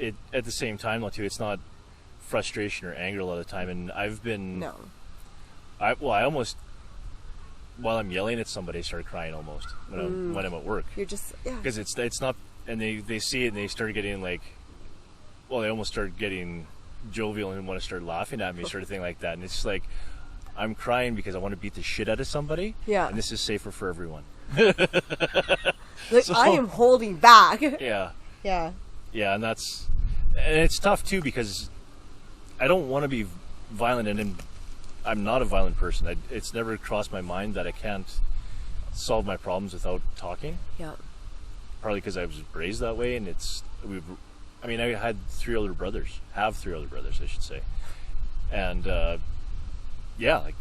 at the same time, though, too, it's not frustration or anger a lot of the time. And I've been I almost, while I'm yelling at somebody, I start crying almost when I'm at work. You're just because it's not, and they see it and they start getting like, well, they almost start getting jovial and want to start laughing at me, sort of thing like that. And it's just like, I'm crying because I want to beat the shit out of somebody. Yeah. And this is safer for everyone. Like, so, I am holding back. Yeah. Yeah. Yeah, and it's tough too because I don't want to be violent, and I'm not a violent person. It's never crossed my mind that I can't solve my problems without talking. Yeah. Partly because I was raised that way, and I had three older brothers, I should say. And yeah, like,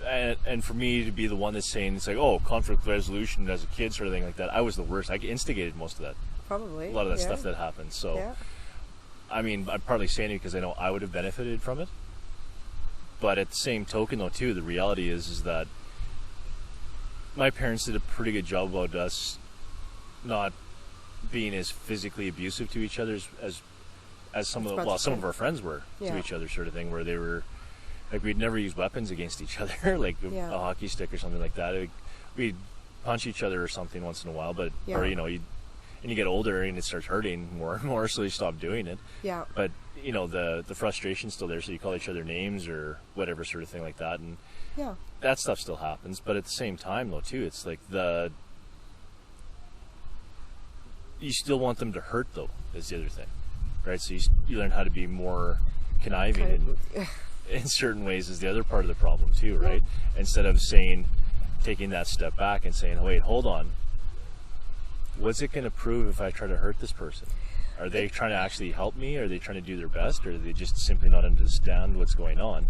and for me to be the one that's saying, it's like, oh, conflict resolution as a kid, sort of thing like that, I was the worst. I instigated most of that. Probably. A lot of that stuff that happened. So, I mean, I'm partly saying it because I know I would have benefited from it. But at the same token, though, too, the reality is that my parents did a pretty good job about us not being as physically abusive to each other as some of our friends were to each other, sort of thing, where they were like, we'd never use weapons against each other, like a hockey stick or something like that. We'd punch each other or something once in a while, but or and you get older and it starts hurting more and more, so you stop doing it. Yeah. But the frustration's still there, so you call each other names or whatever, sort of thing like that, and that stuff still happens. But at the same time, though, too, it's like you still want them to hurt, though, is the other thing, right? So you learn how to be more conniving in certain ways is the other part of the problem too, right? Instead of taking that step back and saying, wait, hold on, what's it going to prove if I try to hurt this person? Are they trying to actually help me? Are they trying to do their best? Or are they just simply not understand what's going on?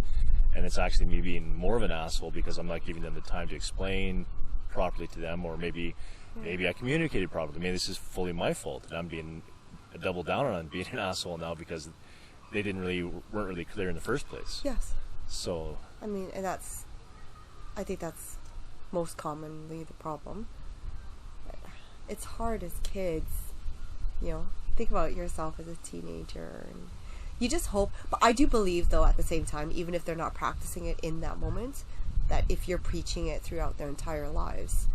And it's actually me being more of an asshole because I'm not giving them the time to explain properly to them, or maybe I communicated properly. Maybe this is fully my fault, and I'm being double down on being an asshole now because they weren't really clear in the first place. Yes. So I mean, and I think that's most commonly the problem. It's hard as kids, think about yourself as a teenager, and you just hope. But I do believe, though, at the same time, even if they're not practicing it in that moment, that if you're preaching it throughout their entire lives,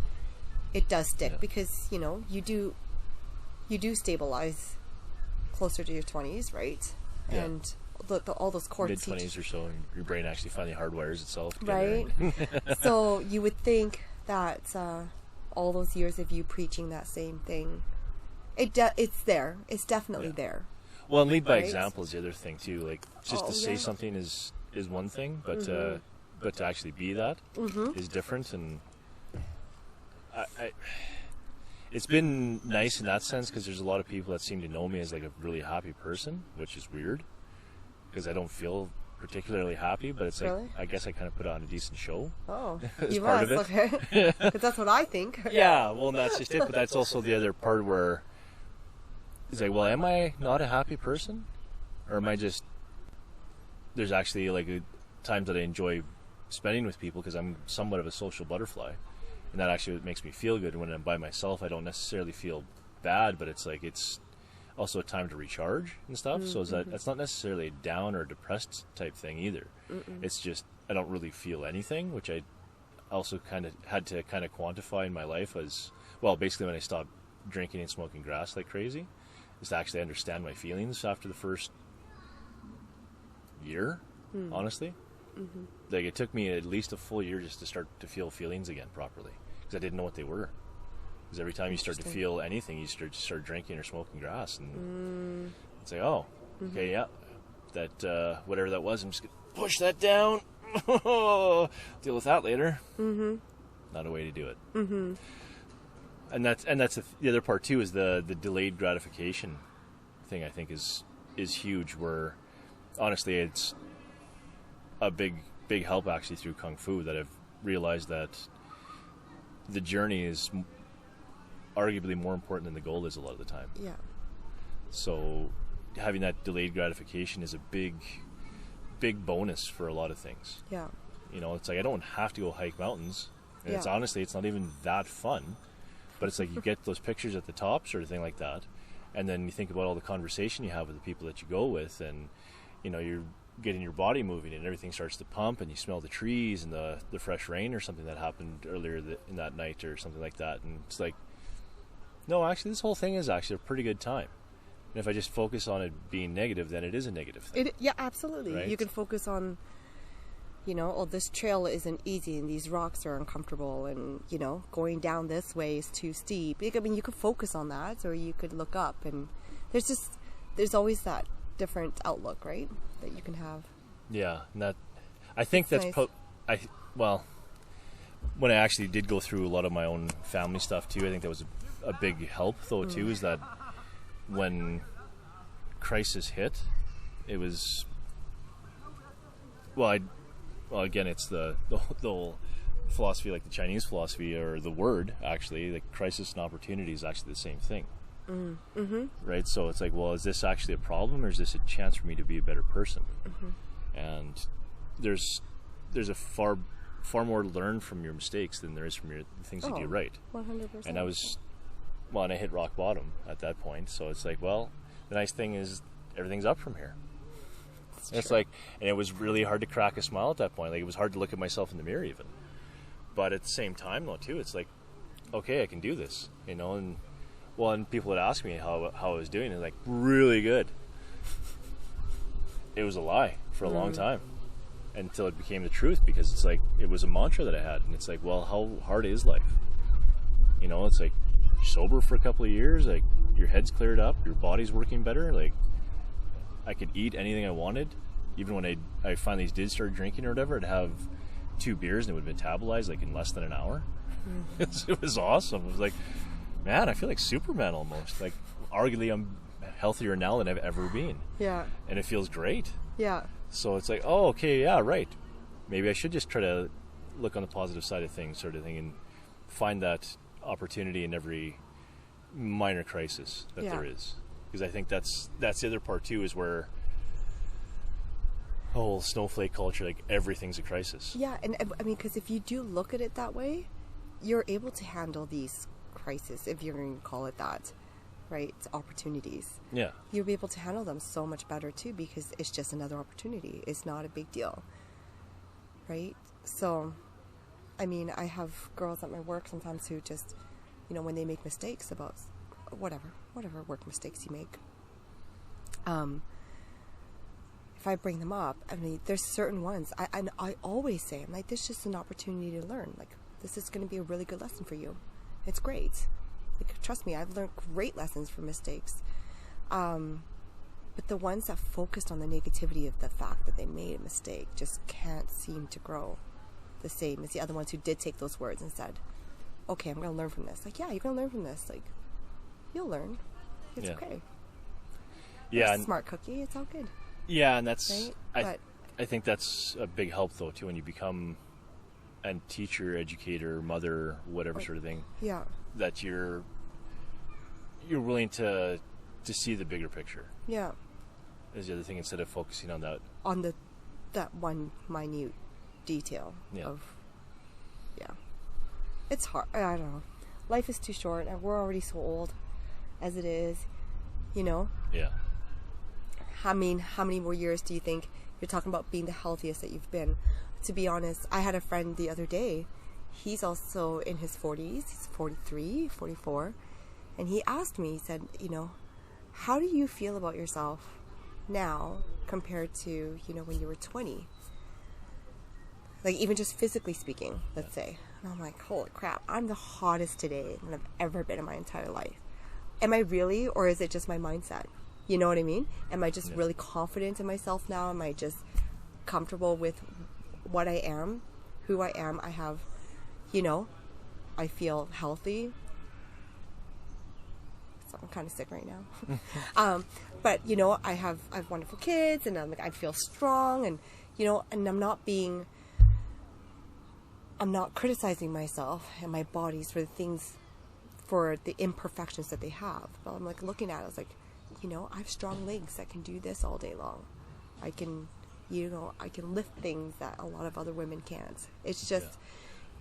it does stick Yeah. because, you know, you do stabilize closer to your 20s, right? Yeah. And all those core Mid-20s or so, and your brain actually finally hardwires itself. right? So you would think that all those years of you preaching that same thing, it's there. It's definitely there. Well, and lead by Right? example is the other thing too. Like just Oh, to say yeah. something is one thing, but to actually be that is different. And I it's been nice in that sense because there's a lot of people that seem to know me as like a really happy person, which is weird because I don't feel particularly happy. But it's like Really? I guess I kind of put on a decent show. Oh, As you part must, of it. okay. Because that's what I think. Yeah, well, and that's just it. But that's also the other part where it's like, well, am I not a happy person, or am I just? There's actually like times that I enjoy spending with people because I'm somewhat of a social butterfly, and that actually makes me feel good. When I'm by myself, I don't necessarily feel bad, but it's like it's also a time to recharge and stuff. So that's not necessarily a down or depressed type thing either. It's just I don't really feel anything, which I also kind of had to kind of quantify in my life as well. Basically, when I stopped drinking and smoking grass like crazy, is to actually understand my feelings after the first year. Honestly, like it took me at least a full year just to start to feel feelings again properly because I didn't know what they were. Because every time you start to feel anything, you start drinking or smoking grass, and it's like, oh, okay, yeah, that whatever that was, I'm just gonna push that down. Deal with that later. Not a way to do it. And that's the other part too is the delayed gratification thing. I think is huge. Where honestly, it's a big help actually through Kung Fu that I've realized that the journey is arguably more important than the goal is a lot of the time. Yeah. So having that delayed gratification is a big bonus for a lot of things. Yeah. You know, it's like I don't have to go hike mountains. And it's Yeah. honestly, it's not even that fun. But it's like you get those pictures at the top, sort of thing like that. And then you think about all the conversation you have with the people that you go with, and you know, you're getting your body moving and everything starts to pump, and you smell the trees and the fresh rain or something that happened earlier in that night or something like that. And it's like, no, actually, this whole thing is actually a pretty good time. And if I just focus on it being negative, then it is a negative thing. Yeah, absolutely. Right? You can focus on, you know, oh, this trail isn't easy and these rocks are uncomfortable and, you know, going down this way is too steep. I mean, you could focus on that, or you could look up, and there's always that different outlook, right, that you can have. Yeah, and that I think that's nice. Well, when I actually did go through a lot of my own family stuff too, I think that was a big help though too, is that when crisis hit, it was well again, it's the whole philosophy, like the Chinese philosophy, or the word actually, like crisis and opportunity is actually the same thing. Right? So it's like, well, is this actually a problem, or is this a chance for me to be a better person? And there's a far more to learn from your mistakes than there is from the things you do right. 100%. And I hit rock bottom at that point. So it's like, well, the nice thing is everything's up from here. It's like, and it was really hard to crack a smile at that point. Like, it was hard to look at myself in the mirror even. But at the same time though too, it's like, okay, I can do this, you know. And people would ask me how I was doing, and like, really good. It was a lie for a long time until it became the truth, because it's like, it was a mantra that I had, and it's like, well, how hard is life? You know, it's like, you're sober for a couple of years, like, your head's cleared up, your body's working better, like, I could eat anything I wanted. Even when I finally did start drinking or whatever, I'd have 2 beers and it would metabolize like in less than an hour. It was awesome. It was like, man, I feel like Superman almost. Like, arguably I'm healthier now than I've ever been. Yeah. And it feels great. Yeah. So it's like, oh, okay, yeah, right. Maybe I should just try to look on the positive side of things, sort of thing, and find that opportunity in every minor crisis that there is. Because I think that's the other part too, is where whole snowflake culture, like, everything's a crisis. Yeah, and I mean, because if you do look at it that way, you're able to handle these crises, if you're going to call it that, right? It's opportunities. Yeah. You'll be able to handle them so much better too, because it's just another opportunity. It's not a big deal, right? So, I mean, I have girls at my work sometimes who just when they make mistakes about whatever work mistakes you make. If I bring them up, I mean, there's certain ones I always say, I'm like, this is just an opportunity to learn. Like, this is going to be a really good lesson for you. It's great. Like, trust me, I've learned great lessons from mistakes. But the ones that focused on the negativity of the fact that they made a mistake just can't seem to grow the same as the other ones who did take those words and said, okay, I'm going to learn from this. Like, yeah, you're going to learn from this. Like, you'll learn. It's okay. Yeah. You're a smart cookie. It's all good. Yeah, and that's, right? I think that's a big help, though, too, when you become a teacher, educator, mother, whatever sort of thing. Yeah. That you're willing to see the bigger picture. Yeah. Is the other thing, instead of focusing on that. On that one minute detail of, It's hard. I don't know. Life is too short, and we're already so old as it is, Yeah. I mean, how many more years do you think you're talking about being the healthiest that you've been? To be honest, I had a friend the other day. He's also in his 40s. He's 43, 44. And he asked me, he said, how do you feel about yourself now compared to, when you were 20? Like, even just physically speaking, let's say. And I'm like, holy crap, I'm the hottest today than I've ever been in my entire life. Am I really, or is it just my mindset? You know what I mean? Am I just really confident in myself now? Am I just comfortable with what I am, who I am? I have, I feel healthy. So I'm kind of sick right now. But, I have wonderful kids, and I feel strong, and, and I'm not criticizing myself and my bodies for the things, for the imperfections that they have. But I'm like looking at it, I was like, I have strong legs that can do this all day long. I can, I can lift things that a lot of other women can't. It's just,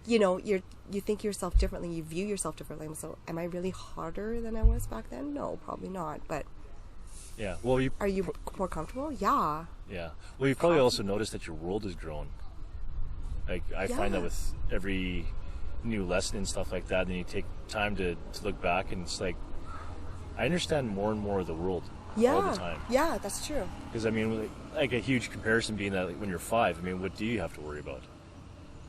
you think yourself differently, you view yourself differently. So am I really harder than I was back then? No, probably not. But yeah, well, are you more comfortable? Yeah. Yeah. Well, you've probably also noticed that your world has grown. Like, I find that with every new lesson and stuff like that, and then you take time to look back, and it's like, I understand more and more of the world all the time. Yeah, that's true. Because, I mean, like a huge comparison being that, like, when you're 5, I mean, what do you have to worry about?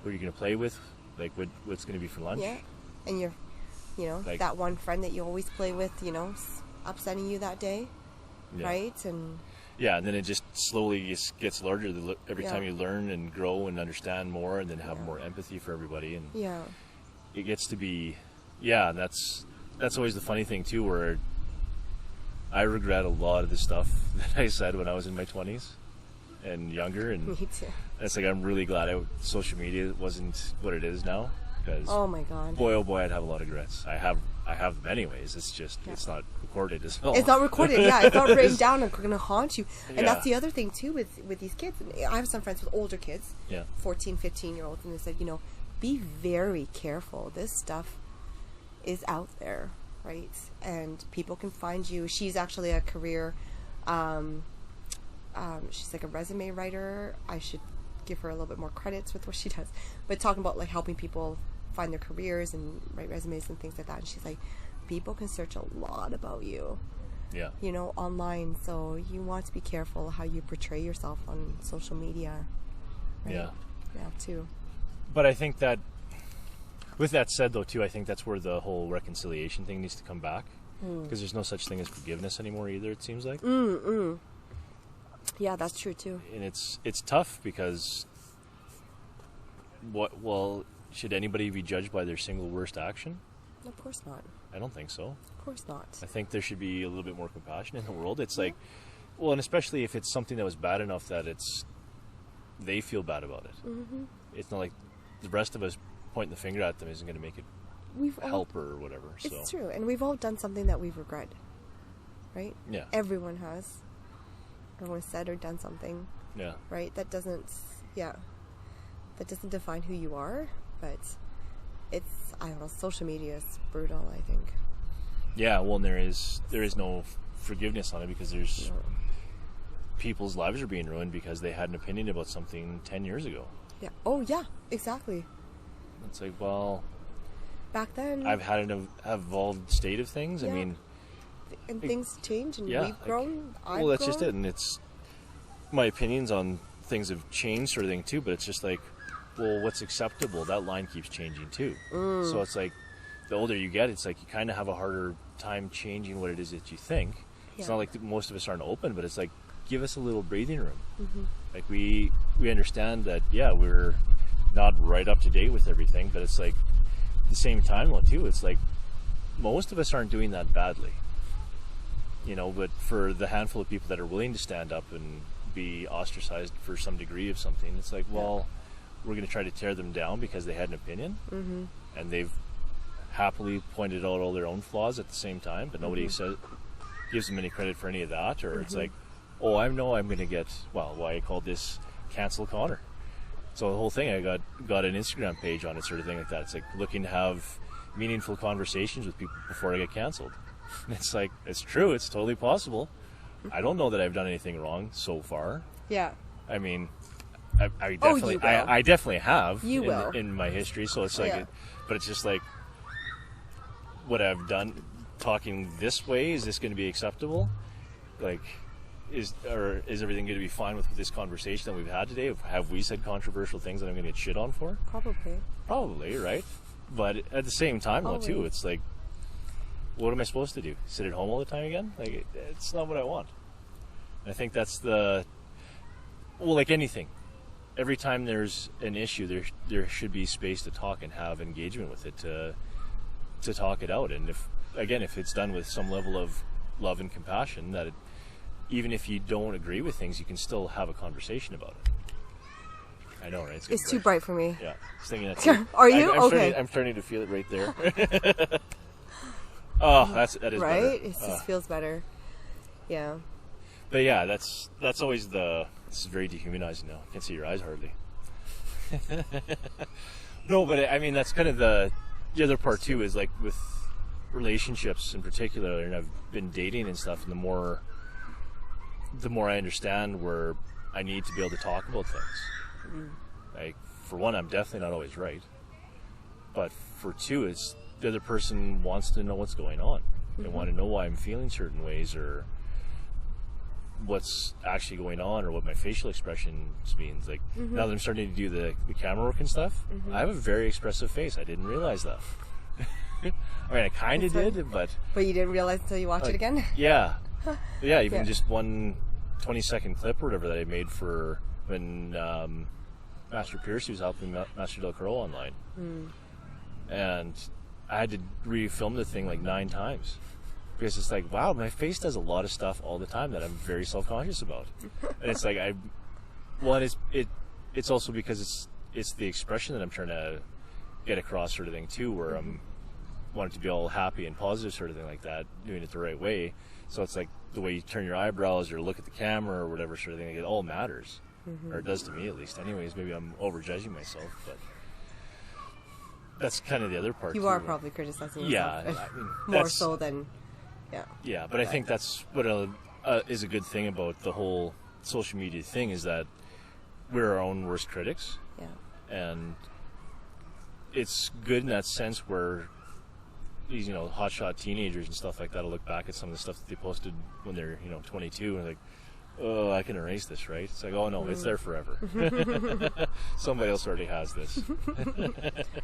Who are you going to play with? Like, what's going to be for lunch? Yeah, and you're, like, that one friend that you always play with, upsetting you that day, right? And and then it just slowly gets larger every time you learn and grow and understand more, and then have more empathy for everybody. And it gets to be, that's always the funny thing, too, where I regret a lot of the stuff that I said when I was in my 20s and younger. And me too. It's like, I'm really glad social media wasn't what it is now, because oh my god, boy, I'd have a lot of regrets. I have them anyways. It's just it's not recorded as well. It's not recorded. It's not written down and going to haunt you. And that's the other thing too with these kids. I have some friends with older kids, 14, 15-year-olds, and they said, be very careful. This stuff is out there, right? And people can find you. She's actually a career, she's like a resume writer. I should give her a little bit more credits with what she does. But talking about like helping people find their careers and write resumes and things like that. And she's like, people can search a lot about you, online. So you want to be careful how you portray yourself on social media. Right? Yeah, too. But I think that, with that said, though, too, I think that's where the whole reconciliation thing needs to come back. Because there's no such thing as forgiveness anymore either, it seems like. Yeah, that's true, too. And it's tough because, should anybody be judged by their single worst action? Of course not. I don't think so. Of course not. I think there should be a little bit more compassion in the world. It's like, well, and especially if it's something that was bad enough that they feel bad about it. Mm-hmm. It's not like the rest of us pointing the finger at them isn't going to make it help or whatever. It's true, and we've all done something that we've regretted, right? Yeah. Everyone has. Everyone said or done something. Yeah. Right? That doesn't define who you are, but it's, I don't know, social media is brutal, I think. Yeah, well, and there is no forgiveness on it because there's people's lives are being ruined because they had an opinion about something 10 years ago. Yeah. Oh, yeah, exactly. It's like, well, back then. I've had an evolved state of things. Yeah. I mean, and things change, and yeah, we've grown. I've well, that's grown. just it, and it's my opinions on things have changed, sort of thing too. But it's just like, well, what's acceptable? That line keeps changing too. So it's like, the older you get, it's like you kind of have a harder time changing what it is that you think. It's Yeah. not like most of us aren't open, but it's like, give us a little breathing room. Like we understand that, yeah, we're not right up to date with everything, but it's like at the same time though too, it's like most of us aren't doing that badly, you know. But for the handful of people that are willing to stand up and be ostracized for some degree of something, it's like, well, we're going to try to tear them down because they had an opinion, and they've happily pointed out all their own flaws at the same time, but nobody gives them any credit for any of that. Or it's like, oh, I know I'm going to get, well, why I called this Cancel Connor. So the whole thing, I got an Instagram page on it, sort of thing like that. It's like looking to have meaningful conversations with people before I get canceled. And it's like, it's true, it's totally possible. I don't know that I've done anything wrong so far. Yeah. I mean, I definitely, you will. I definitely have You will. in my history. So it's like, Yeah. but it's just like, what I've done, talking this way, is this going to be acceptable? Like, is everything going to be fine with this conversation that we've had today? Have we said controversial things that I'm going to get shit on for? Probably, right? But at the same time, though, too, it's like, what am I supposed to do? Sit at home all the time again? Like, it's not what I want. And I think that's like anything. Every time there's an issue, there should be space to talk and have engagement with it, to talk it out. And if it's done with some level of love and compassion, that even if you don't agree with things, you can still have a conversation about it. I know, right? It's too bright for me. Yeah, I was thinking that. Are you? Okay. I'm starting to feel it right there. Oh, that is right. better. It just feels better. Yeah. But yeah, that's always this is very dehumanizing now. I can't see your eyes hardly. No, but I mean, that's kind of the other part too, is like with relationships in particular, and I've been dating and stuff, and the more I understand where I need to be able to talk about things. Like, for one, I'm definitely not always right, but for two, it's the other person wants to know what's going on. They want to know why I'm feeling certain ways, or what's actually going on, or what my facial expressions means. Like, now that I'm starting to do the camera work and stuff, I have a very expressive face. I didn't realize that. I mean, I kind of did, but you didn't realize until you watch it again? Yeah. Yeah, even Yeah. just one 20-second clip or whatever that I made for when Master Pierce was helping Master Del Curl online. And I had to refilm the thing like 9 times. Because it's like, wow, my face does a lot of stuff all the time that I'm very self-conscious about. And it's like, it's also because it's the expression that I'm trying to get across, sort of thing too, where I'm wanting to be all happy and positive, sort of thing like that, doing it the right way. So it's like the way you turn your eyebrows or look at the camera or whatever, sort of thing, it all matters. Or it does to me, at least. Anyways, maybe I'm over-judging myself, but that's kind of the other part. You too. are probably criticizing yourself. Yeah, I mean, more so than, yeah. Yeah, but I think that's what is a good thing about the whole social media thing, is that we're our own worst critics. Yeah. And it's good in that sense where these, hotshot teenagers and stuff like that will look back at some of the stuff that they posted when they're, 22 and like, oh, I can erase this, right? It's like, oh no, it's there forever. Somebody else already has this.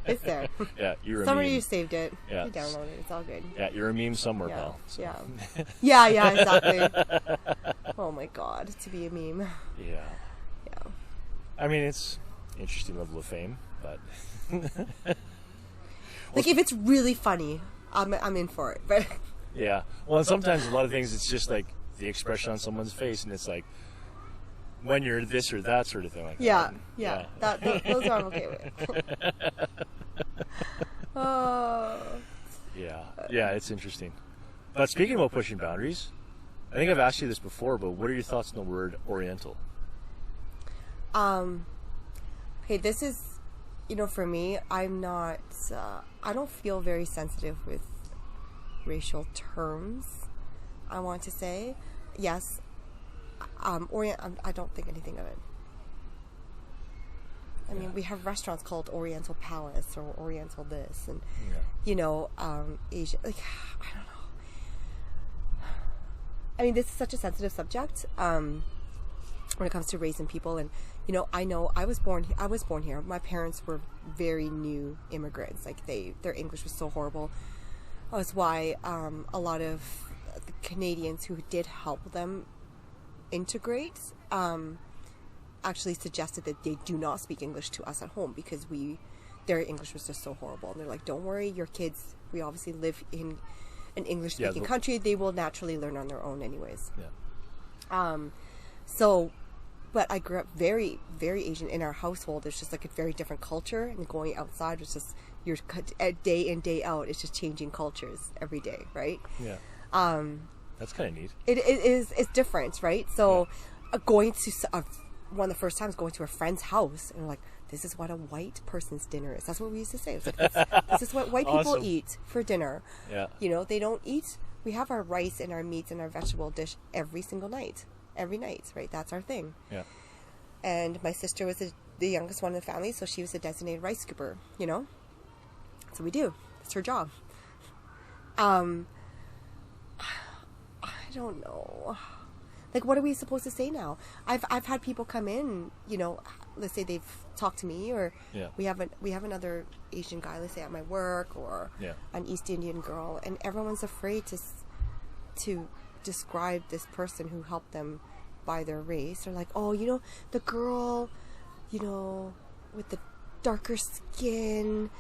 It's there. Yeah, you're a Somebody meme. you saved it. Yeah. You downloaded it. It's all good. Yeah, you're a meme somewhere, Yeah. pal. So. Yeah, exactly. Oh my God, to be a meme. Yeah. Yeah. I mean, it's an interesting level of fame, but Like, if it's really funny, I'm in for it. But yeah. Well, and sometimes a lot of things, it's just like the expression on someone's face, and it's like when you're this or that sort of thing. Like yeah. that. Those are I'm okay with. Oh. Yeah, it's interesting. But speaking about pushing boundaries, I think I've asked you this before, but what are your thoughts on the word oriental? Okay, this is, for me, I'm not, I don't feel very sensitive with racial terms, I want to say. Yes, I don't think anything of it. I mean, we have restaurants called Oriental Palace or Oriental this, and Asia. Like, I don't know. I mean, this is such a sensitive subject when it comes to race and people. And I know I was born here. My parents were very new immigrants. Like their English was so horrible. That's why a lot of the Canadians who did help them integrate actually suggested that they do not speak English to us at home because their English was just so horrible. And they're like, don't worry, your kids, we obviously live in an English-speaking country. They will naturally learn on their own anyways. Yeah. But I grew up very, very Asian. In our household, there's just like a very different culture. And going outside was just, you're day in, day out, it's just changing cultures every day, right? Yeah. That's kind of neat. It's different, right? So going to one of the first times going to a friend's house and like, this is what a white person's dinner is. That's what we used to say. It's like, this is what white people eat for dinner. Yeah. They don't eat. We have our rice and our meats and our vegetable dish every single night. Every night, right? That's our thing. Yeah. And my sister was the youngest one in the family, so she was a designated rice scooper, So we do. It's her job. I don't know. Like, what are we supposed to say now? I've had people come in, let's say they've talked to me, or we have another Asian guy, let's say at my work, or an East Indian girl, and everyone's afraid to describe this person who helped them by their race. They're like, oh, the girl, with the darker skin,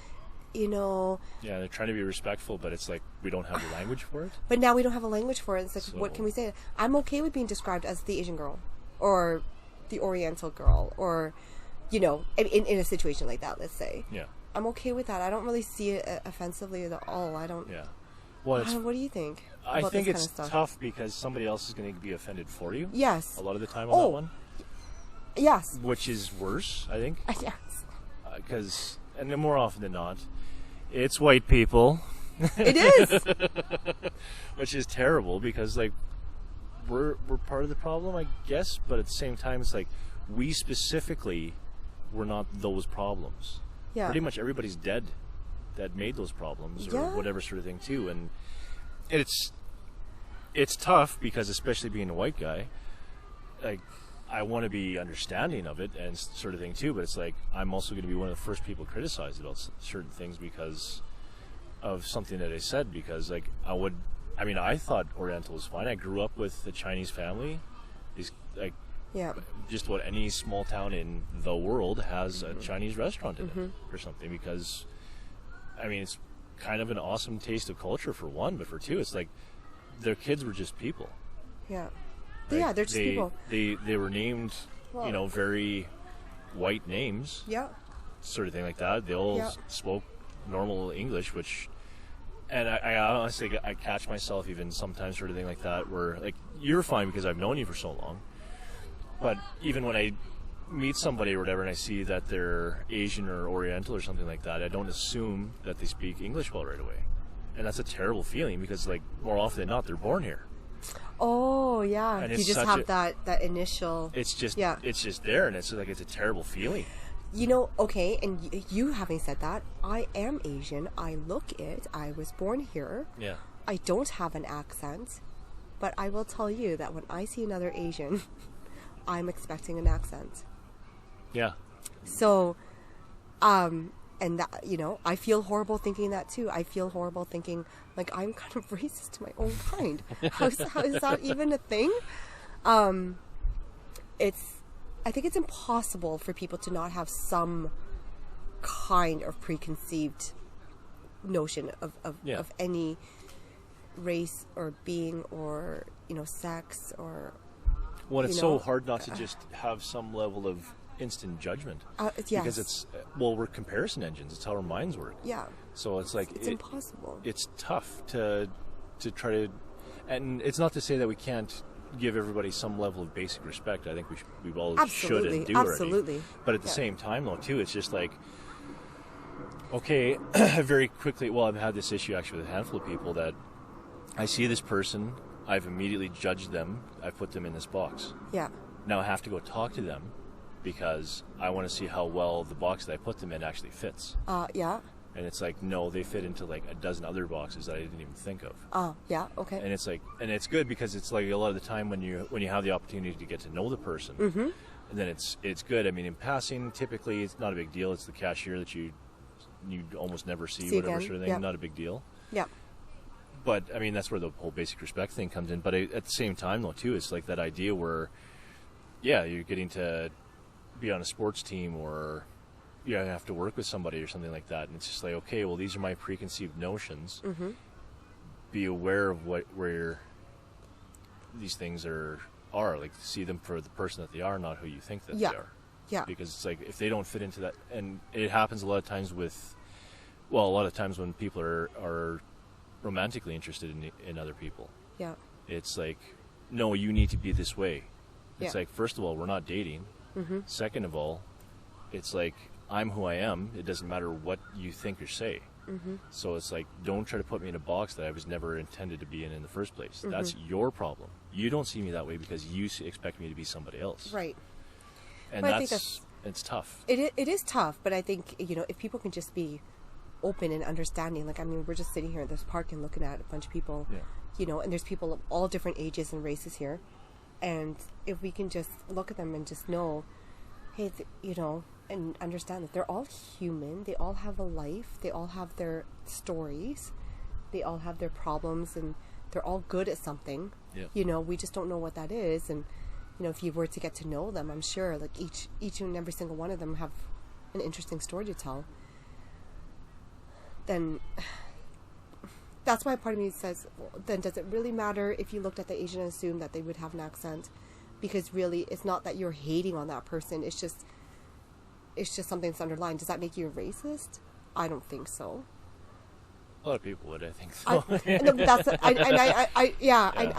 Yeah, they're trying to be respectful, but it's like we don't have the language for it. But now we don't have a language for it. It's like, what can we say? I'm okay with being described as the Asian girl or the Oriental girl, or in a situation like that, let's say. Yeah. I'm okay with that. I don't really see it offensively at all. I don't. Yeah. Well, what do you think? I think this it's kind of stuff? tough because somebody else is going to be offended for you. Yes. A lot of the time on that one. Yes. Which is worse, I think. Yes. Because, and then more often than not, it's white people. It is. Which is terrible because, like, we're part of the problem, I guess. But at the same time, it's like we specifically were not those problems. Yeah. Pretty much everybody's dead that made those problems or whatever sort of thing too, and it's tough because, especially being a white guy, like, I want to be understanding of it and sort of thing too, but it's like I'm also going to be one of the first people criticized about certain things because of something that I said, because like I thought Oriental was fine. I grew up with a Chinese family. These just about any small town in the world has a Chinese restaurant in it or something, because it's kind of an awesome taste of culture for one, but for two, it's like their kids were just people. Yeah. Right? Yeah, they're just people. They were named, very white names. Yeah. Sort of thing like that. They all spoke normal English, and I honestly, I catch myself even sometimes sort of thing like that where, like, you're fine because I've known you for so long, but even when I meet somebody or whatever and I see that they're Asian or Oriental or something like that, I don't assume that they speak English well right away. And that's a terrible feeling because, like, more often than not, they're born here. Oh, yeah. And you just have that initial... It's just there, and it's like it's a terrible feeling. Okay, and you having said that, I am Asian. I look it. I was born here. Yeah. I don't have an accent, but I will tell you that when I see another Asian, I'm expecting an accent. Yeah. So, and that, I feel horrible thinking that too. I feel horrible thinking like I'm kind of racist to my own kind. How is that even a thing? I think it's impossible for people to not have some kind of preconceived notion of any race or being or sex or. Well, it's so hard not to just have some level of instant judgment. Yes. Because we're comparison engines. It's how our minds work. Yeah. So it's like it's impossible. It's tough to try to, and it's not to say that we can't give everybody some level of basic respect. I think we all should and do absolutely. Already. But at the same time, though, too, it's just like, okay, very quickly. Well, I've had this issue actually with a handful of people that I see this person, I've immediately judged them. I put them in this box. Yeah. Now I have to go talk to them because I want to see how well the box that I put them in actually fits. Yeah. And it's like, no, they fit into like a dozen other boxes that I didn't even think of. Yeah, okay. And it's like, and it's good because it's like a lot of the time when you have the opportunity to get to know the person, and then it's good. I mean, in passing, typically it's not a big deal. It's the cashier that you almost never see whatever again. sort of thing. Yeah. Not a big deal. Yeah. But I mean, that's where the whole basic respect thing comes in. But at the same time, though, too, it's like that idea where, yeah, you're getting to be on a sports team or you have to work with somebody or something like that, and it's just like, okay, well, these are my preconceived notions. Be aware of where these things are like see them for the person that they are, not who you think that they are. Yeah. Because it's like if they don't fit into that, and it happens a lot of times when people are romantically interested in other people. Yeah. It's like, no, you need to be this way. It's Yeah. like, first of all, we're not dating. Second of all, it's like, I'm who I am. It doesn't matter what you think or say. So it's like, don't try to put me in a box that I was never intended to be in the first place. That's your problem. You don't see me that way because you expect me to be somebody else. Right. And But I think it's tough. It is tough, but I think, if people can just be open and understanding, like, I mean, we're just sitting here at this park and looking at a bunch of people, and there's people of all different ages and races here. And if we can just look at them and just know, hey, and understand that they're all human, they all have a life, they all have their stories, they all have their problems, and they're all good at something. We just don't know what that is. And if you were to get to know them, I'm sure like each and every single one of them have an interesting story to tell. Then that's why part of me says, well, then does it really matter if you looked at the Asian and assumed that they would have an accent? Because really, it's not that you're hating on that person. It's just something that's underlined. Does that make you a racist? I don't think so. A lot of people would, I think so. I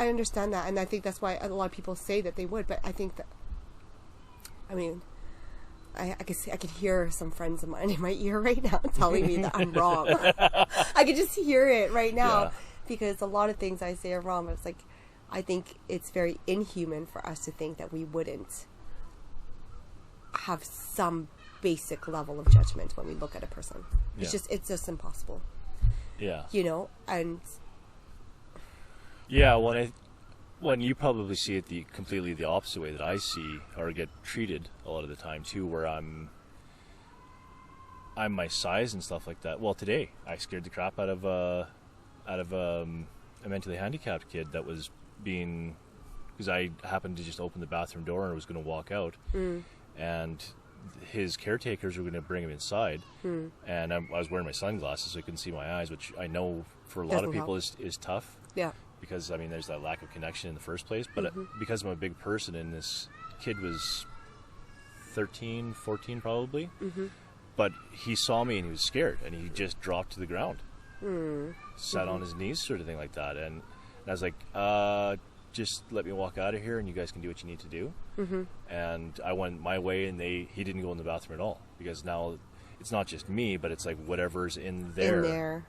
understand that, and I think that's why a lot of people say that they would. But I think that, I mean, I could hear some friends of mine in my ear right now telling me that I'm wrong. I could just hear it right now because a lot of things I say are wrong. But it's like, I think it's very inhuman for us to think that we wouldn't have some basic level of judgment when we look at a person. It's just impossible. Yeah. And yeah, when you probably see it completely the opposite way that I see or get treated a lot of the time too, where I'm my size and stuff like that. Well, today I scared the crap out of a mentally handicapped kid that was because I happened to just open the bathroom door and was going to walk out, and his caretakers were going to bring him inside, and I was wearing my sunglasses so I couldn't see my eyes, which I know for a lot of people is tough. Yeah. Because, I mean, there's that lack of connection in the first place. But because I'm a big person, and this kid was 13, 14 probably, but he saw me and he was scared, and he just dropped to the ground, sat on his knees, sort of thing like that. And I was like, just let me walk out of here, and you guys can do what you need to do. And I went my way, and he didn't go in the bathroom at all, because now it's not just me, but it's like whatever's in there.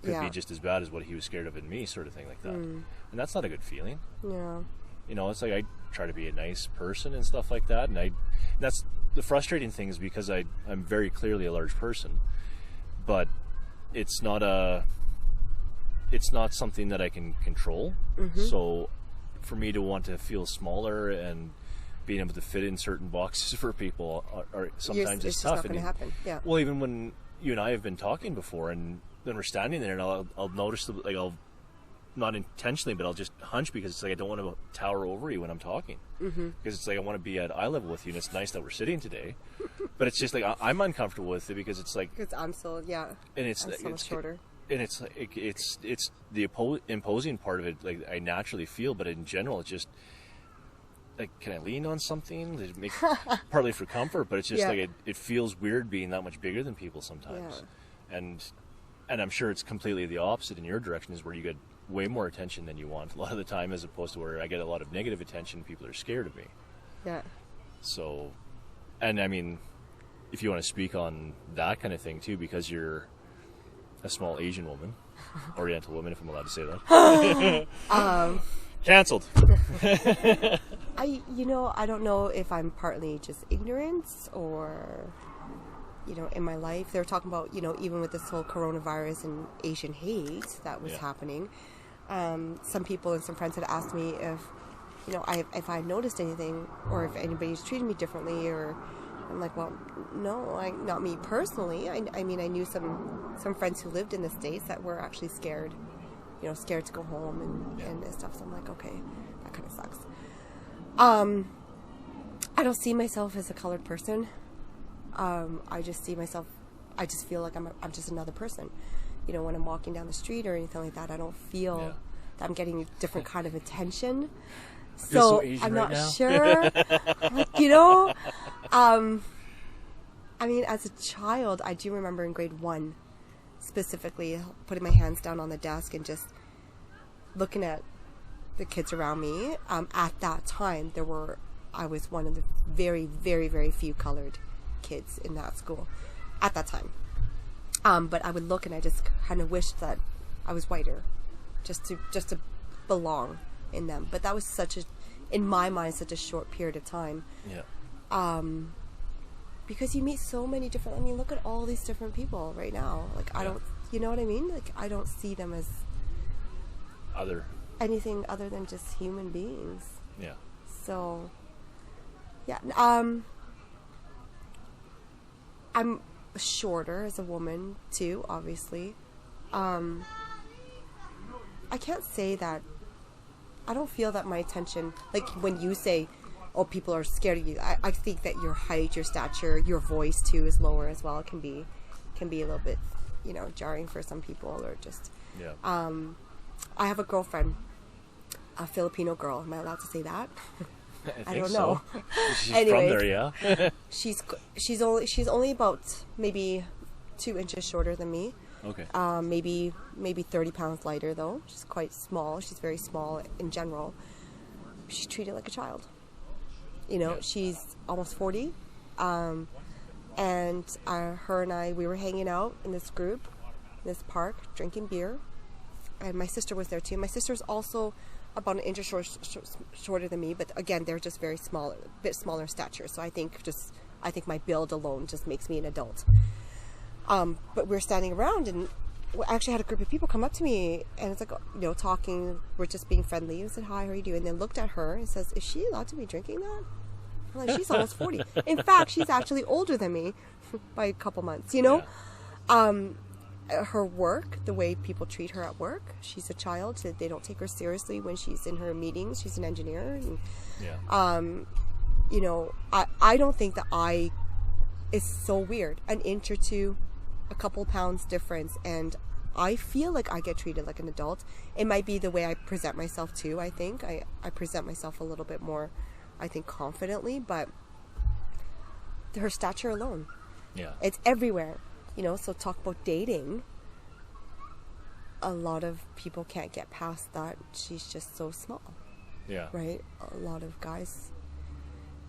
Could be just as bad as what he was scared of in me, sort of thing like that. And that's not a good feeling. Yeah. It's like I try to be a nice person and stuff like that, and that's the frustrating thing, is because I'm very clearly a large person, but it's not something that I can control. So for me to want to feel smaller and being able to fit in certain boxes for people are sometimes it's tough. It's not going to happen. Yeah. Well, even when you and I have been talking before, and then we're standing there, and I'll notice I'll not intentionally, but I'll just hunch, because it's like I don't want to tower over you when I'm talking, because it's like I want to be at eye level with you, and it's nice that we're sitting today, but it's just like I'm uncomfortable with it, because it's like, because I'm so and it's so much shorter, and it's the imposing part of it, like I naturally feel, but in general it's just like, can I lean on something? It make partly for comfort, but it's just like it feels weird being that much bigger than people sometimes, and I'm sure it's completely the opposite in your direction, is where you get way more attention than you want a lot of the time, as opposed to where I get a lot of negative attention. People are scared of me. Yeah. So, and I mean, if you want to speak on that kind of thing too, because you're a small Asian woman, Oriental woman, if I'm allowed to say that. Cancelled. I I don't know if I'm partly just ignorance or, in my life. They were talking about, even with this whole coronavirus and Asian hate that was happening. Some people and some friends had asked me if I noticed anything or if anybody's treated me differently, or I'm like, well, no, not me personally. I mean, I knew some friends who lived in the States that were actually scared, scared to go home and stuff. So I'm like, okay, that kind of sucks. I don't see myself as a colored person. I just feel like I'm just another person. When I'm walking down the street or anything like that, I don't feel that I'm getting a different kind of attention. So I'm not sure. I mean, as a child, I do remember in grade 1, specifically putting my hands down on the desk and just looking at the kids around me. At that time, I was one of the very, very, very few colored kids in that school at that time. But I would look and I just kind of wished that I was whiter, just to belong in them. But that was in my mind, such a short period of time. Yeah. Because you meet so many different. I mean, look at all these different people right now. Like I don't, you know what I mean? Like I don't see them as anything other than just human beings. Yeah. So, yeah. I'm shorter as a woman too, obviously. I can't say that. I don't feel that my attention, like when you say, oh, people are scared of you, I think that your height, your stature, your voice too is lower as well. It can be a little bit, jarring for some people, or just. Yeah. I have a girlfriend, a Filipino girl. Am I allowed to say that? I don't know. So. She's anyways, from there, yeah. she's only about maybe 2 inches shorter than me. Okay. Maybe 30 pounds lighter though. She's quite small. She's very small in general. She's treated like a child. She's almost 40. And her and I, we were hanging out in this group, in this park, drinking beer. And my sister was there too. My sister's also about an inch or shorter than me, but again, they're just very small, a bit smaller stature. So I think my build alone just makes me an adult. But we're standing around, and we actually had a group of people come up to me, and it's like, talking. We're just being friendly. And said, "Hi, how are you doing?" And then looked at her and says, "Is she allowed to be drinking that?" I'm like, "She's almost 40. In fact, she's actually older than me by a couple months. Her work, the way people treat her at work, she's a child. So they don't take her seriously when she's in her meetings. She's an engineer. And, I don't think that it's so weird. An inch or two, a couple pounds difference, and I feel like I get treated like an adult. It might be the way I present myself too. I think I present myself a little bit more, I think, confidently, but her stature alone, it's everywhere. So talk about dating. A lot of people can't get past that. She's just so small. Yeah. Right? A lot of guys.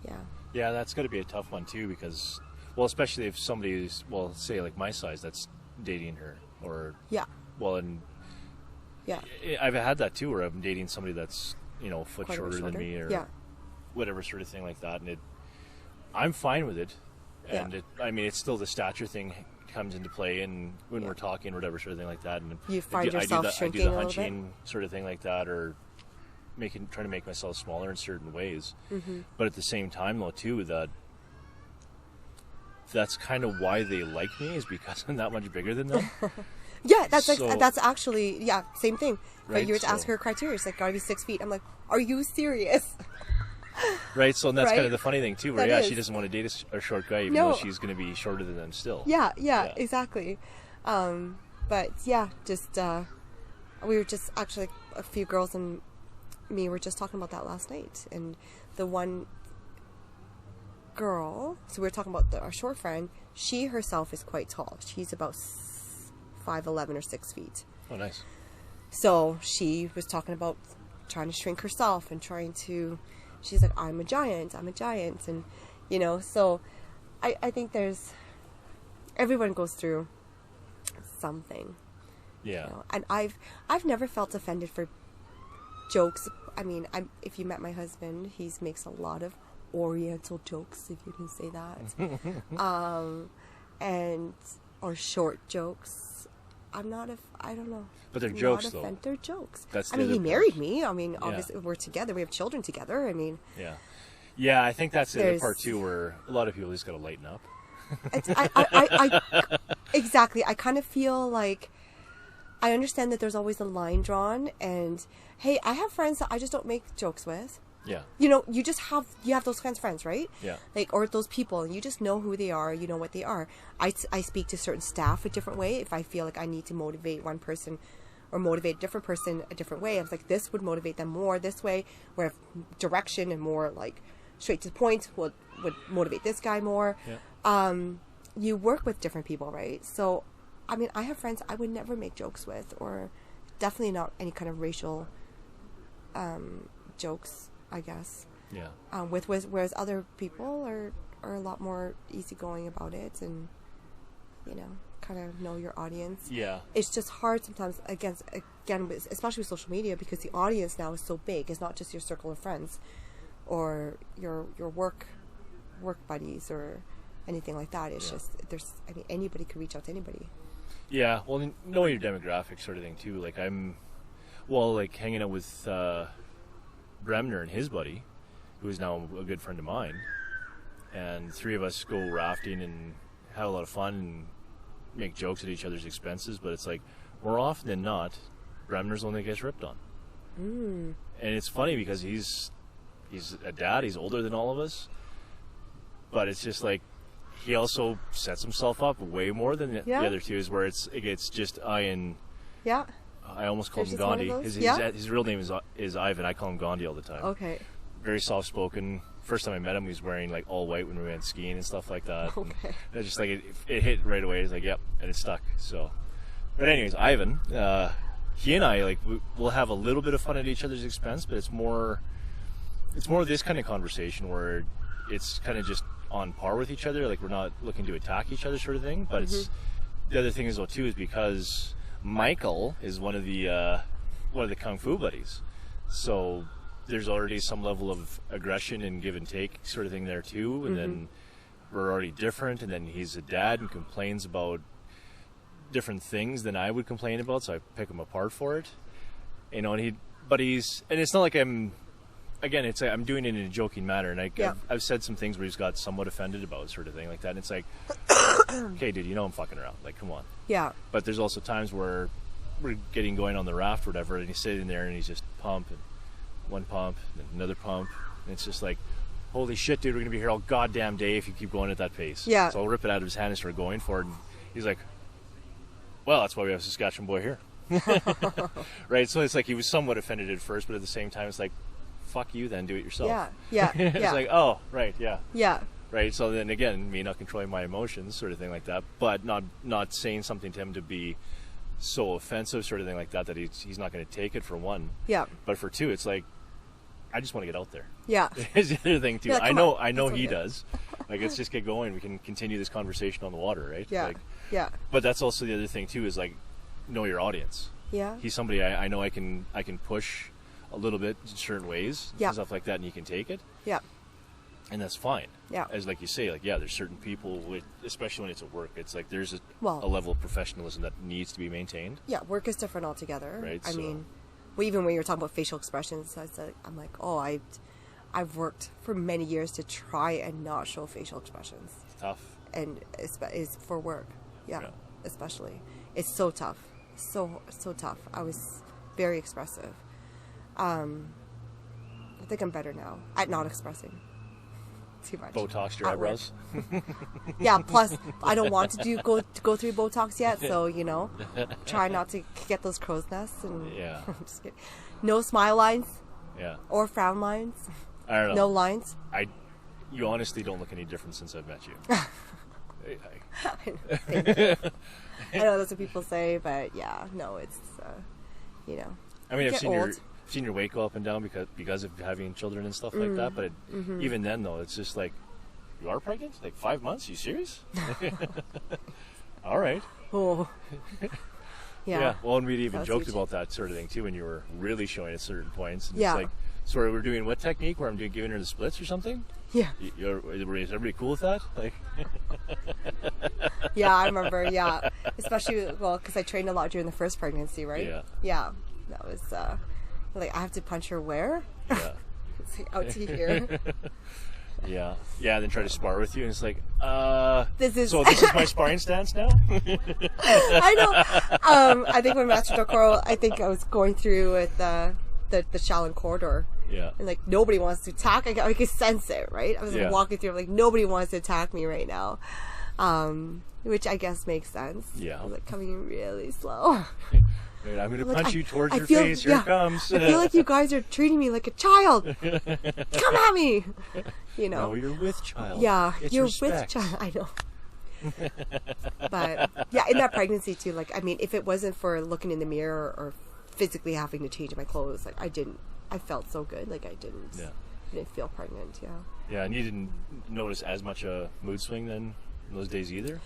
Yeah. Yeah, that's got to be a tough one too, because, well, especially if somebody's, say like my size, that's dating her, or. Yeah. Well, and. Yeah. I've had that too, where I'm dating somebody that's, a foot shorter than me, or whatever sort of thing like that, and I'm fine with it. And it's still the stature thing comes into play, and when we're talking or whatever sort of thing like that, and you find yourself shrinking I do the hunching sort of thing like that, or trying to make myself smaller in certain ways. Mm-hmm. But at the same time, though, too, that's kind of why they like me, is because I'm that much bigger than them. Yeah, that's actually same thing. Right? But you were to ask her criteria. It's like, gotta be 6 feet. I'm like, are you serious? Right, so that's kind of the funny thing too, where she doesn't want to date a short guy, even though she's going to be shorter than them still. Yeah, exactly. But just we were just actually, a few girls and me were just talking about that last night, and the one girl, so we were talking about our short friend. She herself is quite tall. She's about 5'11" or 6 feet. Oh, nice. So she was talking about trying to shrink herself and trying to. She's like, I'm a giant, and so I think everyone goes through something. Yeah. And I've never felt offended for jokes. I mean, if you met my husband, he makes a lot of oriental jokes, if you can say that, or short jokes. I don't know. But they're jokes, though. They're jokes. That's I mean, he married me. I mean, Yeah. obviously we're together. We have children together. I mean, yeah. I think that's the other There's- part too, where a lot of people just got to lighten up. Exactly. I kind of feel like I understand that there's always a line drawn, and hey, I have friends that I just don't make jokes with. Yeah. You know, you have those kinds of friends, right? Yeah. Like, or those people, and you just know who they are, you know what they are. I speak to certain staff a different way. If I feel like I need to motivate one person or motivate a different person a different way, I was like, this would motivate them more this way, where direction and more like straight to the point would motivate this guy more. Yeah. You work with different people, right? So, I mean, I have friends I would never make jokes with, or definitely not any kind of racial jokes, I guess. Yeah. Whereas other people are a lot more easygoing about it, and you know, kind of know your audience. Yeah. It's just hard sometimes again, especially with social media, because the audience now is so big. It's not just your circle of friends or your work buddies or anything like that. It's just anybody could reach out to anybody. Yeah, well, knowing your demographic sort of thing too. Like like hanging out with Bremner and his buddy, who is now a good friend of mine, and three of us go rafting and have a lot of fun and make jokes at each other's expenses. But it's like, more often than not, Bremner's the one that gets ripped on. And it's funny because he's a dad. He's older than all of us, but it's just like, he also sets himself up way more than the other two, is where it's just I almost call him Gandhi. His real name is Ivan. I call him Gandhi all the time. Okay. Very soft spoken. First time I met him, he was wearing like all white when we went skiing and stuff like that. Okay. And it's just like it hit right away. It's like, yep, and it stuck. So, but anyways, Ivan, he and I we'll have a little bit of fun at each other's expense, but it's more this kind of conversation where it's kind of just on par with each other. Like, we're not looking to attack each other, sort of thing. But it's the other thing is though too, is because Michael is one of the kung fu buddies, so there's already some level of aggression and give and take sort of thing there too. And then we're already different, and then he's a dad and complains about different things than I would complain about, so I pick him apart for it, you know. And it's not like I'm doing it in a joking manner, and I've said some things where he's got somewhat offended about, sort of thing like that, and it's like, okay, dude, you know I'm fucking around, like, come on. Yeah. But there's also times where we're going on the raft or whatever, and he's sitting there and he's just pumping, one pump, and another pump, and it's just like, holy shit, dude, we're gonna be here all goddamn day if you keep going at that pace. Yeah. So I'll rip it out of his hand and start going for it, and he's like, well, that's why we have a Saskatchewan boy here. Right? So it's like he was somewhat offended at first, but at the same time it's like, fuck you then, do it yourself. Yeah. It's like, oh, right, yeah. Yeah. Right, so then again, me not controlling my emotions, sort of thing like that, but not saying something to him to be so offensive, sort of thing like that, that he's not going to take it, for one. Yeah. But for two, it's like, I just want to get out there. Yeah. Is the other thing too. Yeah, I know That's he okay. does. Like, let's just get going. We can continue this conversation on the water, right? Yeah. Like, Yeah. but that's also the other thing too, is like, know your audience. Yeah. He's somebody I know I can push a little bit in certain ways, Yeah. stuff like that, and he can take it. Yeah. And that's fine. Yeah. As like you say, like, yeah, there's certain people especially when it's at work, it's like there's a Well- level of professionalism that needs to be maintained. Yeah, work is different altogether. Right, I so- mean, well, even when you're talking about facial expressions, I'm like, oh, I've worked for many years to try and not show facial expressions, It's tough. and it's for work. Yeah, Yeah. especially. It's so tough, so tough. I was very expressive. I think I'm better now at not expressing too much. Botox your At work. eyebrows. Yeah, plus I don't want to go through Botox yet, so you know, try not to get those crow's nests. And Yeah. I'm just kidding. No smile lines Yeah. or frown lines. I don't know. No lines. You honestly don't look any different since I've met you. Thank you. I know that's what people say, but yeah, no, it's you know. I mean, I've Get seen your weight go up and down because of having children and stuff like that. But even then, though, it's just like, you are pregnant? Like 5 months? You serious? All right. Oh, Yeah. Well, and we'd even That was joked huge. about that sort of thing too when you were really showing at certain points. And Yeah. It's like, so we're doing what technique where I'm giving her the splits or something? Yeah. Is everybody cool with that? Like, Yeah, I remember. Yeah, especially because I trained a lot during the first pregnancy, right? Yeah. Yeah, that was like I have to punch her where? yeah. It's like out to here. Yeah. Yeah, and then try to spar with you, and it's like, This is so this is my sparring stance now? I know. I think when Master Dokoro, I think I was going through with the childrearing. Yeah. And like nobody wants to attack. I could sense it, right? I was Yeah. walking through, like nobody wants to attack me right now, which I guess makes sense. Yeah. I was like coming in really slow. Right, I'm going to Like, punch you towards I your feel- face. Here yeah. it comes. I feel like you guys are treating me like a child. Come at me, you know. No, you're with child. Yeah, It's you're respect. with child. I know. But yeah, in that pregnancy too, like I mean, if it wasn't for looking in the mirror or physically having to change my clothes, like I felt so good. Like I didn't feel pregnant. Yeah. Yeah, and you didn't notice as much a mood swing then in those days either?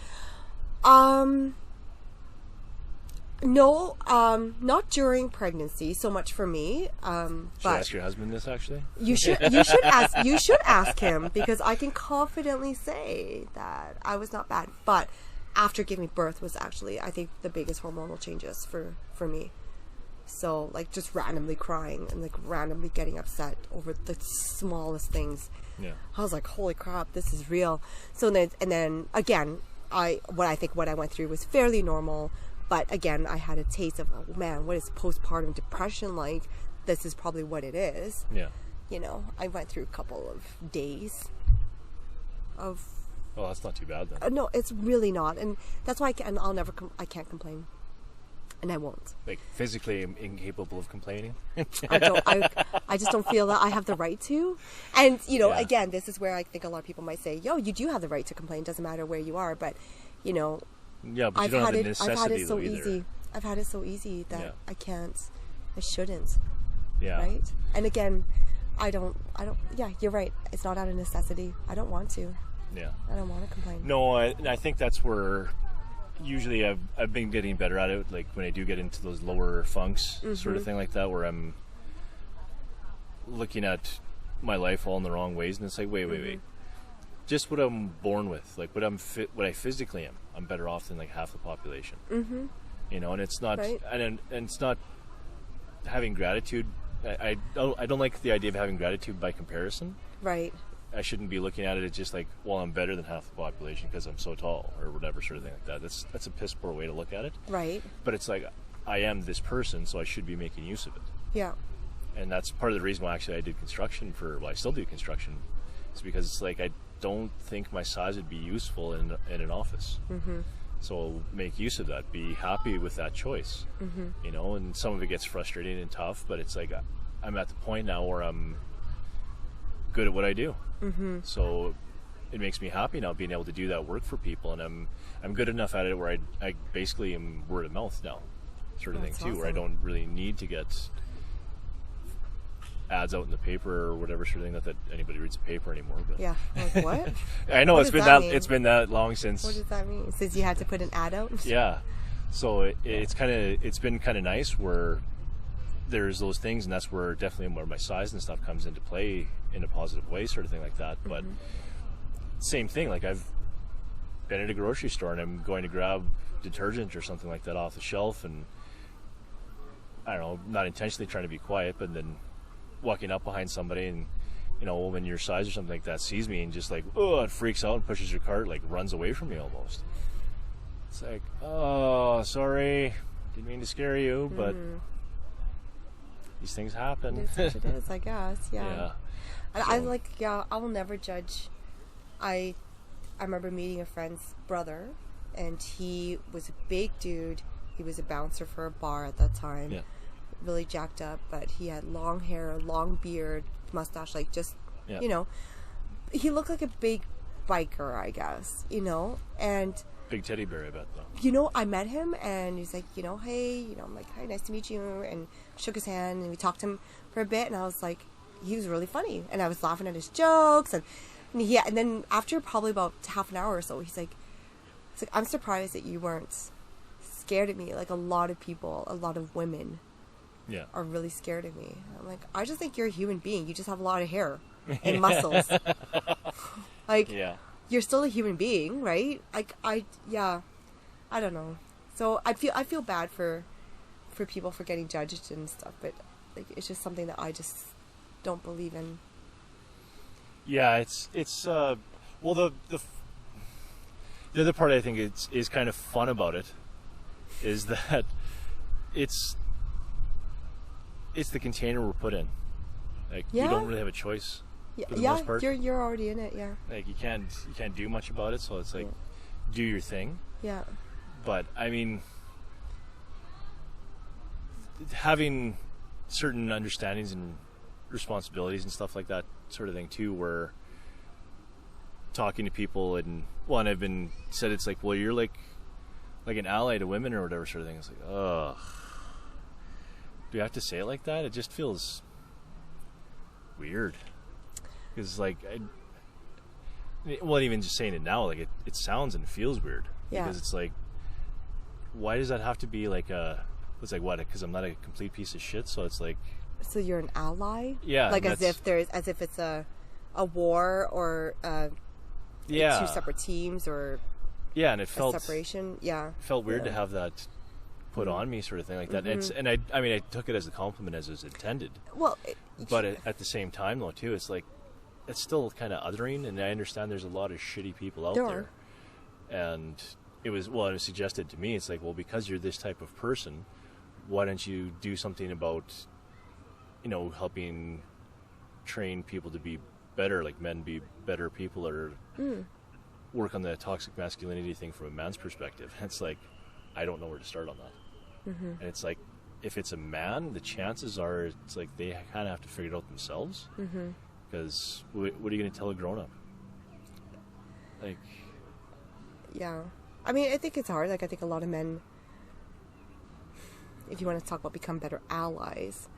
No, not during pregnancy so much for me. Should I But ask your husband this actually? you should ask him because I can confidently say that I was not bad. But after giving birth was actually, I think, the biggest hormonal changes for me. So like just randomly crying and like randomly getting upset over the smallest things. Yeah. I was like, holy crap, this is real. So then again, what I went through was fairly normal. But again, I had a taste of, oh man, what is postpartum depression like? This is probably what it is. Yeah. You know, I went through a couple of days of... Oh, that's not too bad then. no, it's really not. And that's why I can't complain. And I won't. Like physically incapable of complaining? I just don't feel that I have the right to. And, you know, Yeah. again, this is where I think a lot of people might say, yo, you do have the right to complain. Doesn't matter where you are. But, you know... Yeah, but you don't have the I've necessity had it so though either. easy. I've had it so easy that Yeah. I shouldn't. Yeah. Right? And again, I don't, yeah, you're right. It's not out of necessity. I don't want to. Yeah. I don't want to complain. No, I think that's where usually I've been getting better at it, like when I do get into those lower funks sort of thing like that, where I'm looking at my life all in the wrong ways, and it's like, wait. Just what I'm born with, like what I physically am, I'm better off than like half the population. Mm-hmm. You know, and it's not, Right. and it's not having gratitude. I don't like the idea of having gratitude by comparison. Right. I shouldn't be looking at it as just like, well, I'm better than half the population because I'm so tall or whatever sort of thing like that. That's a piss poor way to look at it. Right. But it's like, I am this person, so I should be making use of it. Yeah. And that's part of the reason why actually I did construction I still do construction. It's because it's like, I don't think my size would be useful in an office. Mm-hmm. So make use of that. Be happy with that choice. Mm-hmm. You know, and some of it gets frustrating and tough, but it's like I'm at the point now where I'm good at what I do. Mm-hmm. So it makes me happy now being able to do that work for people, and I'm good enough at it where I basically am word of mouth now, sort of That's thing too, where I awesome. don't really need to get ads out in the paper or whatever sort of thing. Not that anybody reads the paper anymore, but Yeah. Like, what? I know What it's does been that that mean? it's been that long since. What does that mean? Since you had to put an ad out? Yeah, so it's been kind of nice where there's those things, and that's where definitely where my size and stuff comes into play in a positive way, sort of thing like that. But same thing, like I've been at a grocery store and I'm going to grab detergent or something like that off the shelf, and I don't know, not intentionally trying to be quiet, but then walking up behind somebody and, you know, a woman your size or something like that sees me and just like, oh, it freaks out and pushes her cart, like runs away from me almost. It's like, oh, sorry, didn't mean to scare you, but these things happen. It is what it is, I guess. Yeah. Yeah. And I like, yeah, I will never judge. I remember meeting a friend's brother, and he was a big dude. He was a bouncer for a bar at that time. Yeah. Really jacked up, but he had long hair, long beard, mustache, like just, Yeah. you know, he looked like a big biker, I guess, you know, and, Big teddy bear, I bet, though. you know, I met him, and he's like, you know, hey, you know, I'm like, hi, nice to meet you, and shook his hand, and we talked to him for a bit, and I was like, he was really funny, and I was laughing at his jokes, and then after probably about half an hour or so, he's like, I'm surprised that you weren't scared of me. Like a lot of people, a lot of women Yeah. are really scared of me. I'm like, I just think you're a human being. You just have a lot of hair and muscles. Like, Yeah. you're still a human being, right? Like, I don't know. So I feel bad for people for getting judged and stuff, but like, it's just something that I just don't believe in. Yeah, it's well, the other part I think is kind of fun about it is that it's the container we're put in. Like, we don't really have a choice. For the most part. You're already in it. Yeah. Like, you can't do much about it, so it's like, do your thing. Yeah. But I mean, having certain understandings and responsibilities and stuff like that sort of thing too, where talking to people and I've been said, it's like, well, you're like an ally to women or whatever sort of thing. It's like, ugh, do you have to say it like that? It just feels weird. Because like, even just saying it now, like it sounds and feels weird. Yeah. Because it's like, why does that have to be like it's like, what? Because I'm not a complete piece of shit. So it's like, so you're an ally? Yeah. Like as if it's a war or two separate teams or and it felt separation. Yeah. It felt weird to have that put on me, sort of thing like that. Mm-hmm. And I mean, I took it as a compliment as it was intended. Well, but at the same time, though, too, it's like, it's still kind of othering, and I understand there's a lot of shitty people out there. And it was suggested to me, it's like, well, because you're this type of person, why don't you do something about, helping train people to be better, like men be better people, or work on the toxic masculinity thing from a man's perspective. And it's like, I don't know where to start on that. Mm-hmm. And it's like, if it's a man, the chances are it's like they kind of have to figure it out themselves. Mm-hmm. Because what are you going to tell a grown-up? Like... Yeah. I mean, I think it's hard. Like, I think a lot of men, if you want to talk about become better allies,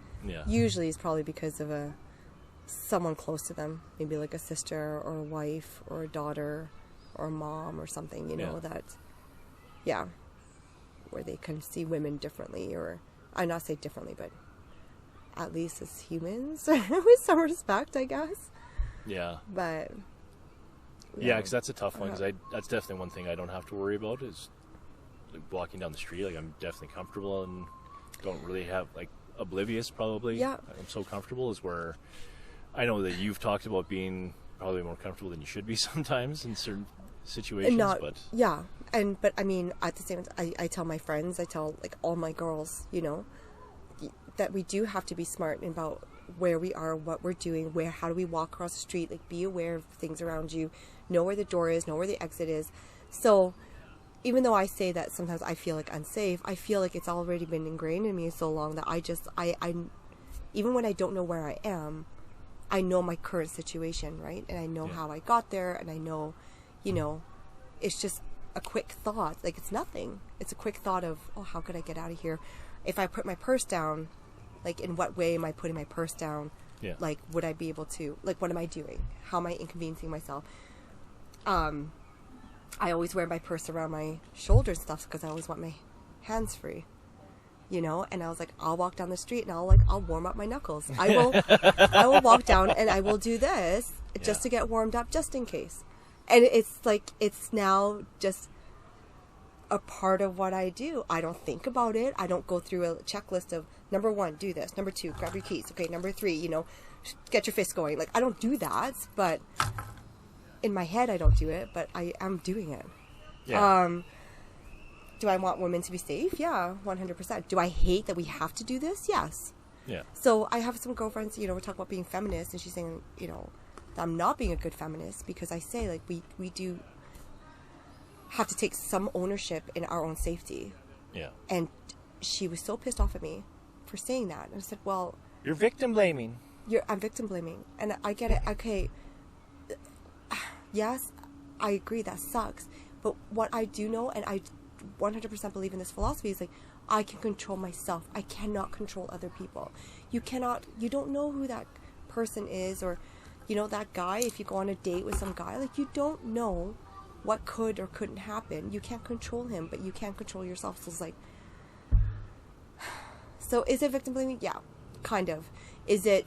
usually it's probably because of someone close to them. Maybe like a sister or a wife or a daughter or a mom or something, where they can see women differently, or I not say differently, but at least as humans with some respect, I guess. Yeah. But yeah, because that's a tough one. Because that's definitely one thing I don't have to worry about is like walking down the street. Like, I'm definitely comfortable and don't really have like oblivious. Probably. Yeah. I'm so comfortable is where I know that you've talked about being probably more comfortable than you should be sometimes in certain situations. But I mean, at the same time, I tell my friends, I tell like all my girls, that we do have to be smart about where we are, what we're doing, how do we walk across the street, like be aware of things around you, know where the door is, know where the exit is. So even though I say that sometimes I feel like unsafe, I feel like it's already been ingrained in me so long that I even when I don't know where I am, I know my current situation, right? And I know how I got there, and I know, it's just a quick thought. Like, it's nothing. It's a quick thought of, oh, how could I get out of here? If I put my purse down, like, in what way am I putting my purse down? Yeah. Like, would I be able to, like, what am I doing? How am I inconveniencing myself? I always wear my purse around my shoulders and stuff because I always want my hands free, And I was like, I'll walk down the street and I'll warm up my knuckles. I will walk down and I will do this just to get warmed up, just in case. And it's like, it's now just a part of what I do. I don't think about it. I don't go through a checklist of number 1, do this. Number 2, grab your keys. Okay, number 3, get your fist going. Like, I don't do that, but in my head I don't do it, but I am doing it. Yeah. Do I want women to be safe? Yeah, 100%. Do I hate that we have to do this? Yes. Yeah. So I have some girlfriends, we're talking about being feminist, and she's saying, that I'm not being a good feminist because I say, like, we do have to take some ownership in our own safety. Yeah. And she was so pissed off at me for saying that. And I said, well... You're victim blaming. I'm victim blaming. And I get it. Okay. Yes, I agree, that sucks. But what I do know, and I 100% believe in this philosophy, is like, I can control myself. I cannot control other people. You don't know who that person is, or, that guy, if you go on a date with some guy, like, you don't know what could or couldn't happen. You can't control him, but you can't control yourself. So it's like, so is it victim blaming? Yeah, kind of. Is it,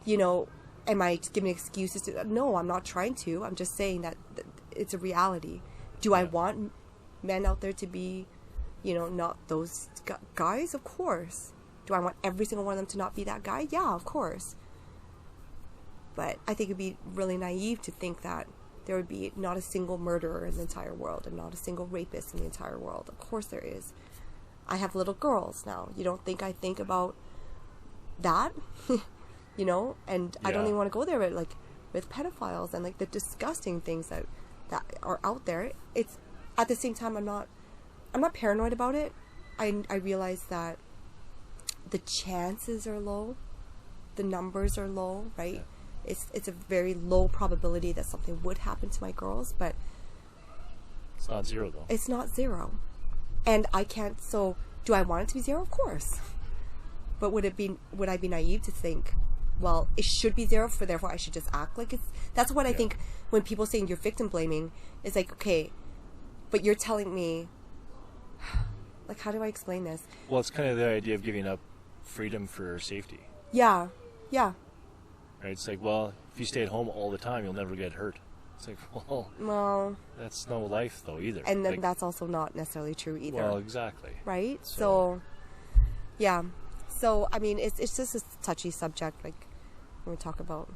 you know, am I giving excuses to? No, I'm not trying to. I'm just saying that it's a reality. Do I want men out there to be, you know, not those guys? Of course. Do I want every single one of them to not be that guy? Yeah, of course. But I think it'd be really naive to think that there would be not a single murderer in the entire world and not a single rapist in the entire world. Of course there is. I have little girls now. You don't think I think about that? You know? And I don't even want to go there, but like with pedophiles and like the disgusting things that are out there. It's at the same time I'm not paranoid about it. I realize that the chances are low, the numbers are low, right? It's a very low probability that something would happen to my girls, but it's not zero though. It's not zero. And I can't, so do I want it to be zero? Of course. But would I be naive to think, well, it should be zero, for therefore I should just act like it's, that's what I think when people saying you're victim blaming, is like, okay, but you're telling me, like, how do I explain this? Well, it's kind of the idea of giving up freedom for safety. Yeah. Right? It's like, well, if you stay at home all the time, you'll never get hurt. It's like, well, that's no life though either. And then like, that's also not necessarily true either. Well, exactly. Right? So yeah. So, I mean, it's just a touchy subject, like when we talk about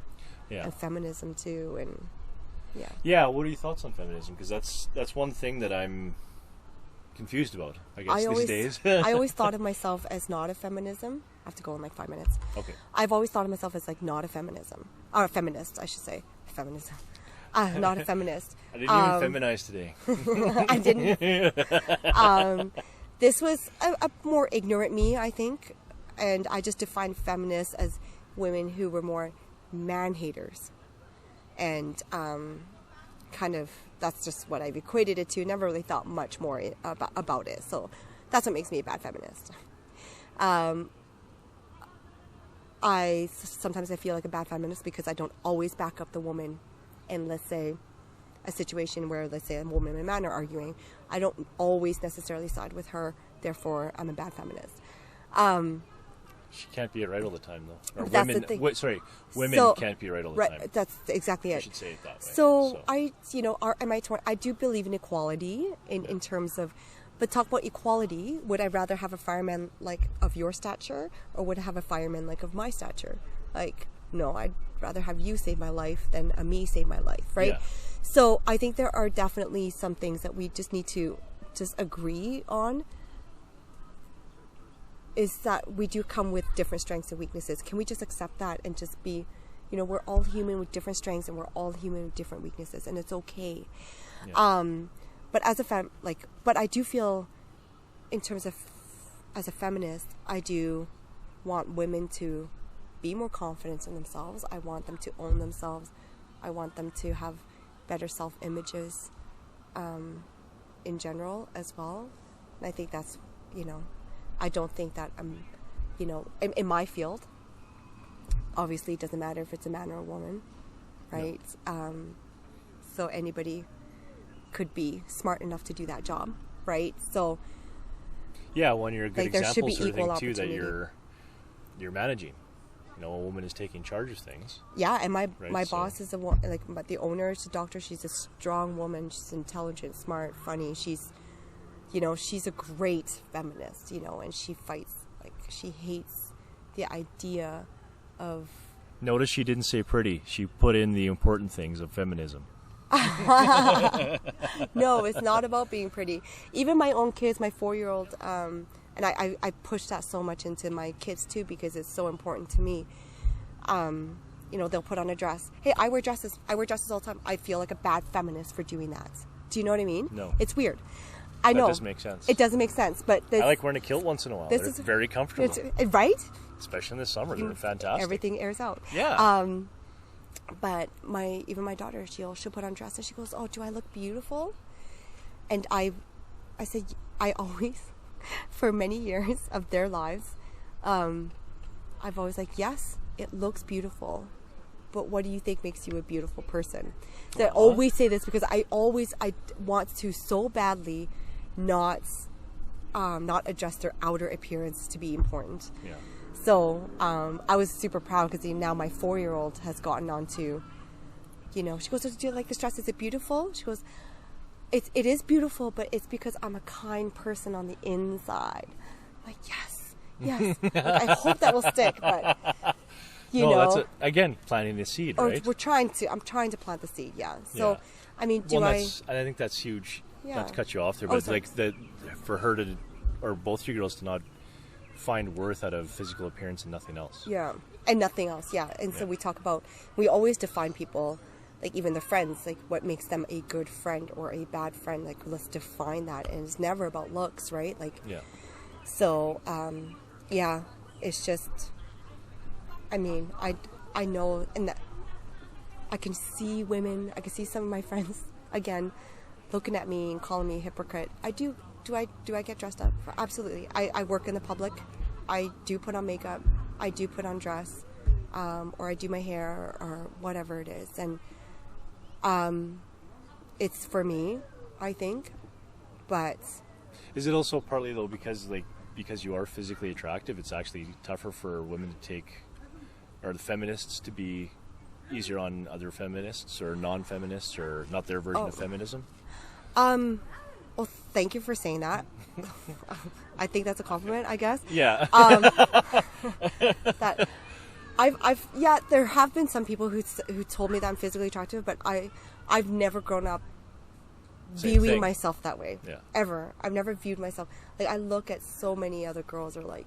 and feminism too, and Yeah, what are your thoughts on feminism? Because that's one thing that I'm confused about, I guess, these days. I always thought of myself as not a feminism. I have to go in like 5 minutes. Okay. I've always thought of myself as like not a feminism. Or a feminist, I should say. Feminism. Not a feminist. I didn't even feminize today. I didn't. This was a more ignorant me, I think. And I just defined feminists as women who were more man-haters. And kind of, that's just what I've equated it to. Never really thought much more about it. So that's what makes me a bad feminist. Sometimes I feel like a bad feminist because I don't always back up the woman in, let's say, a situation where, let's say, a woman and a man are arguing. I don't always necessarily side with her, therefore I'm a bad feminist. She can't be right all the time, though. Or that's women, the thing. Women can't be right all the time. That's exactly it. I should say it that way. So. I do believe in equality in terms of, but talk about equality. Would I rather have a fireman like of your stature, or would I have a fireman like of my stature? Like, no, I'd rather have you save my life than me save my life, right? Yeah. So I think there are definitely some things that we just need to just agree on. Is that we do come with different strengths and weaknesses. Can we just accept that and just be, you know, we're all human with different strengths and we're all human with different weaknesses, and it's okay. Yeah. But as but I do feel, in terms of, as a feminist, I do want women to be more confident in themselves. I want them to own themselves. I want them to have better self-images, in general as well. And I think that's, you know, I don't think that you know, in my field, obviously it doesn't matter if it's a man or a woman, right? No. So anybody could be smart enough to do that job, right? So yeah, when you're a good example sort of thing too, that you're managing. You know, a woman is taking charge of things. Yeah, and my boss is the owner is a doctor. She's a strong woman. She's intelligent, smart, funny. She's a great feminist, you know, and she fights, like, she hates the idea of... Notice she didn't say pretty. She put in the important things of feminism. No, it's not about being pretty. Even my own kids, my 4-year-old, and I push that so much into my kids too, because it's so important to me. You know, they'll put on a dress. Hey, I wear dresses all the time. I feel like a bad feminist for doing that. Do you know what I mean? No. It's weird. I know. That doesn't make sense. It doesn't make sense, but... I like wearing a kilt once in a while. They're very comfortable. Right? Especially in the summer. They're fantastic. Everything airs out. Yeah. But even my daughter, she'll put on a dress and she goes, "Oh, do I look beautiful?" And I said, I always, for many years of their lives, I've always like, yes, it looks beautiful. but what do you think makes you a beautiful person? So I always say this because I want to so badly not adjust their outer appearance to be important. Yeah. So I was super proud because now my 4-year-old has gotten onto, she goes, do you like this dress? Is it beautiful? She goes, it is beautiful, but it's because I'm a kind person on the inside. I'm like, yes. Like, I hope that will stick, but that's again planting the seed, right? I'm trying to plant the seed, yeah. So, I mean, I think that's huge. Yeah. Not to cut you off there, but for her to, or both you girls to not find worth out of physical appearance and nothing else. Yeah, and nothing else, yeah. And so we always define people, like even their friends, like what makes them a good friend or a bad friend. Like, let's define that, and it's never about looks, right? Like, yeah. So, it's just, I mean, I know, and that I can see women, I can see some of my friends, again, looking at me and calling me a hypocrite. Do I get dressed up? Absolutely. I work in the public. I do put on makeup. I do put on dress, or I do my hair or whatever it is. And it's for me, I think. But is it also partly though because you are physically attractive, it's actually tougher for women to take, or the feminists to be easier on other feminists or non-feminists or not their version of feminism? Well, thank you for saying that. I think that's a compliment, I guess. Yeah. That there have been some people who told me that I'm physically attractive, but I've never grown up viewing myself that way. Yeah. Ever. I've never viewed myself. Like, I look at so many other girls who are like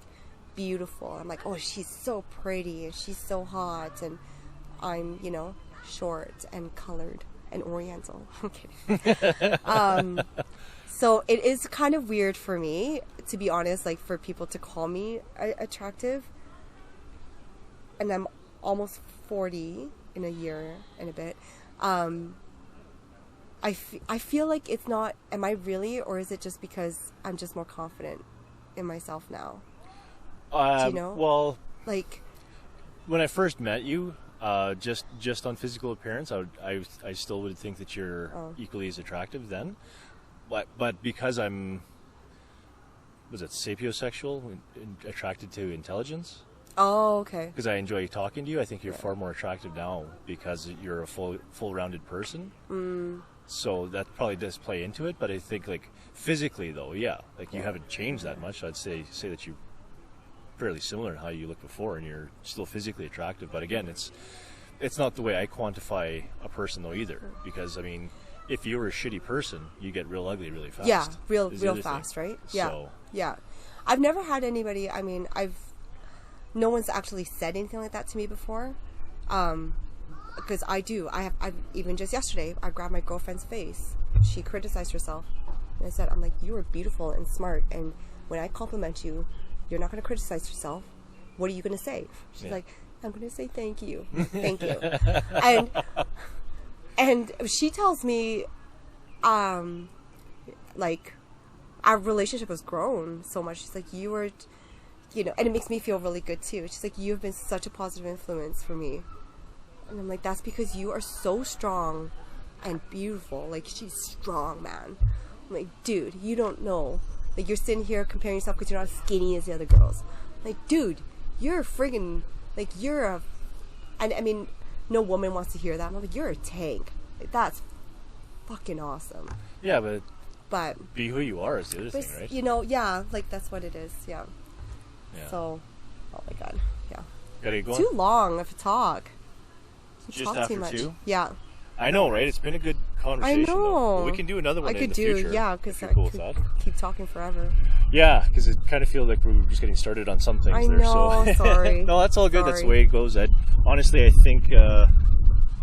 beautiful. I'm like, oh, she's so pretty and she's so hot, and I'm, short and colored and oriental. I'm kidding. So it is kind of weird for me, to be honest, like for people to call me attractive. And I'm almost 40 in a year and a bit. I feel like it's not, am I really, or is it just because I'm just more confident in myself now? Do you know? Well, like, when I first met you, just on physical appearance, I still would think that you're equally as attractive then. But because I'm, sapiosexual, attracted to intelligence? Oh, okay. Because I enjoy talking to you, I think you're far more attractive now because you're a full-rounded person. Mm. So that probably does play into it. But I think, like, physically, though, you haven't changed that much. I'd say that you're fairly similar to how you looked before, and you're still physically attractive. But again, it's not the way I quantify a person, though, either. Because, I mean, if you were a shitty person, you get real ugly really fast. Yeah, real fast, right? Yeah. So. Yeah. I've never had anybody, I mean, no one's actually said anything like that to me before. Because I've even just yesterday, I grabbed my girlfriend's face. She criticized herself. And I said, I'm like, you are beautiful and smart. And when I compliment you, you're not going to criticize yourself. What are you going to say? She's like, I'm going to say thank you. Thank you. And she tells me, like, our relationship has grown so much. She's like, you were, and it makes me feel really good too. She's like, you've been such a positive influence for me. And I'm like, that's because you are so strong and beautiful. Like, she's strong, man. I'm like, dude, you don't know. Like, you're sitting here comparing yourself because you're not as skinny as the other girls. I'm like, dude, you're friggin', like, and I mean, no woman wants to hear that. I'm like, you're a tank. Like, that's fucking awesome. Yeah, but be who you are is the other thing, right? Yeah, like, that's what it is, yeah. So, oh my god, yeah. Gotta go too long of a talk. Just talk after too much. 2? Yeah. I know, right? It's been a good conversation. I know. Well, we can do another one in the future. Yeah, because I cool could keep talking forever. Yeah, because it kind of feels like we're just getting started on some things I know, sorry. No, that's all good. Sorry. That's the way it goes, Ed. Honestly, I think,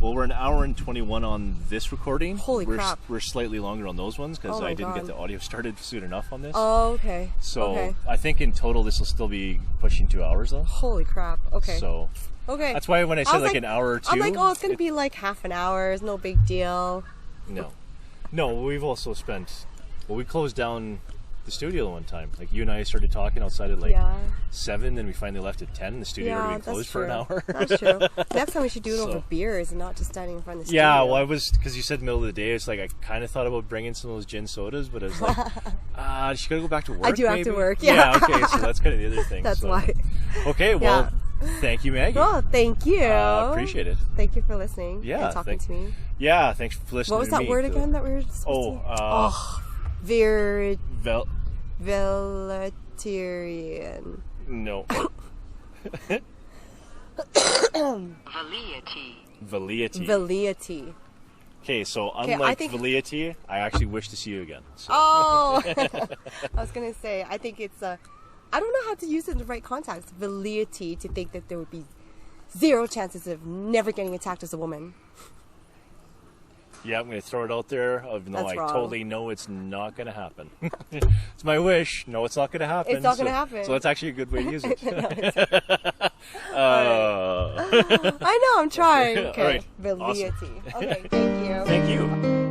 we're an hour and 21 on this recording. Holy crap. We're slightly longer on those ones because I didn't get the audio started soon enough on this. Oh, okay. So I think in total this will still be pushing 2 hours though. Holy crap. Okay. So okay. That's why when I said like an hour or two, I'm like, oh, it's going to be like half an hour. It's no big deal. No, we've also spent, we closed down the studio one time. Like you and I started talking outside at like 7, then we finally left at 10. The studio had been closed for an hour. That's true. Next time we should do it over beers and not just standing in front of the studio. Yeah, well, I was, because you said middle of the day, it's like I kind of thought about bringing some of those gin sodas, but I was like, she gotta go back to work. I do maybe? have to work. Yeah. Okay, so that's kind of the other thing. That's so. why. Okay, well, thank you, Maggie. Well, thank you. Appreciate it. Thank you for listening. Yeah, and talking to me. Yeah, thanks for listening. What was that word again that we were supposed to? Vegetarian. No. Valiety. Okay, so unlike Valiety, I actually wish to see you again. So. Oh! I was going to say, I think it's I don't know how to use it in the right context. Valiety, to think that there would be 0 chances of never getting attacked as a woman. Yeah, I'm going to throw it out there. Even though I wrong. totally know it's not going to happen. It's my wish. No, it's not going to happen. It's not going to happen. So that's actually a good way to use it. I know, I'm trying. Okay. All right. Valiety. Awesome. Okay, thank you. Thank you.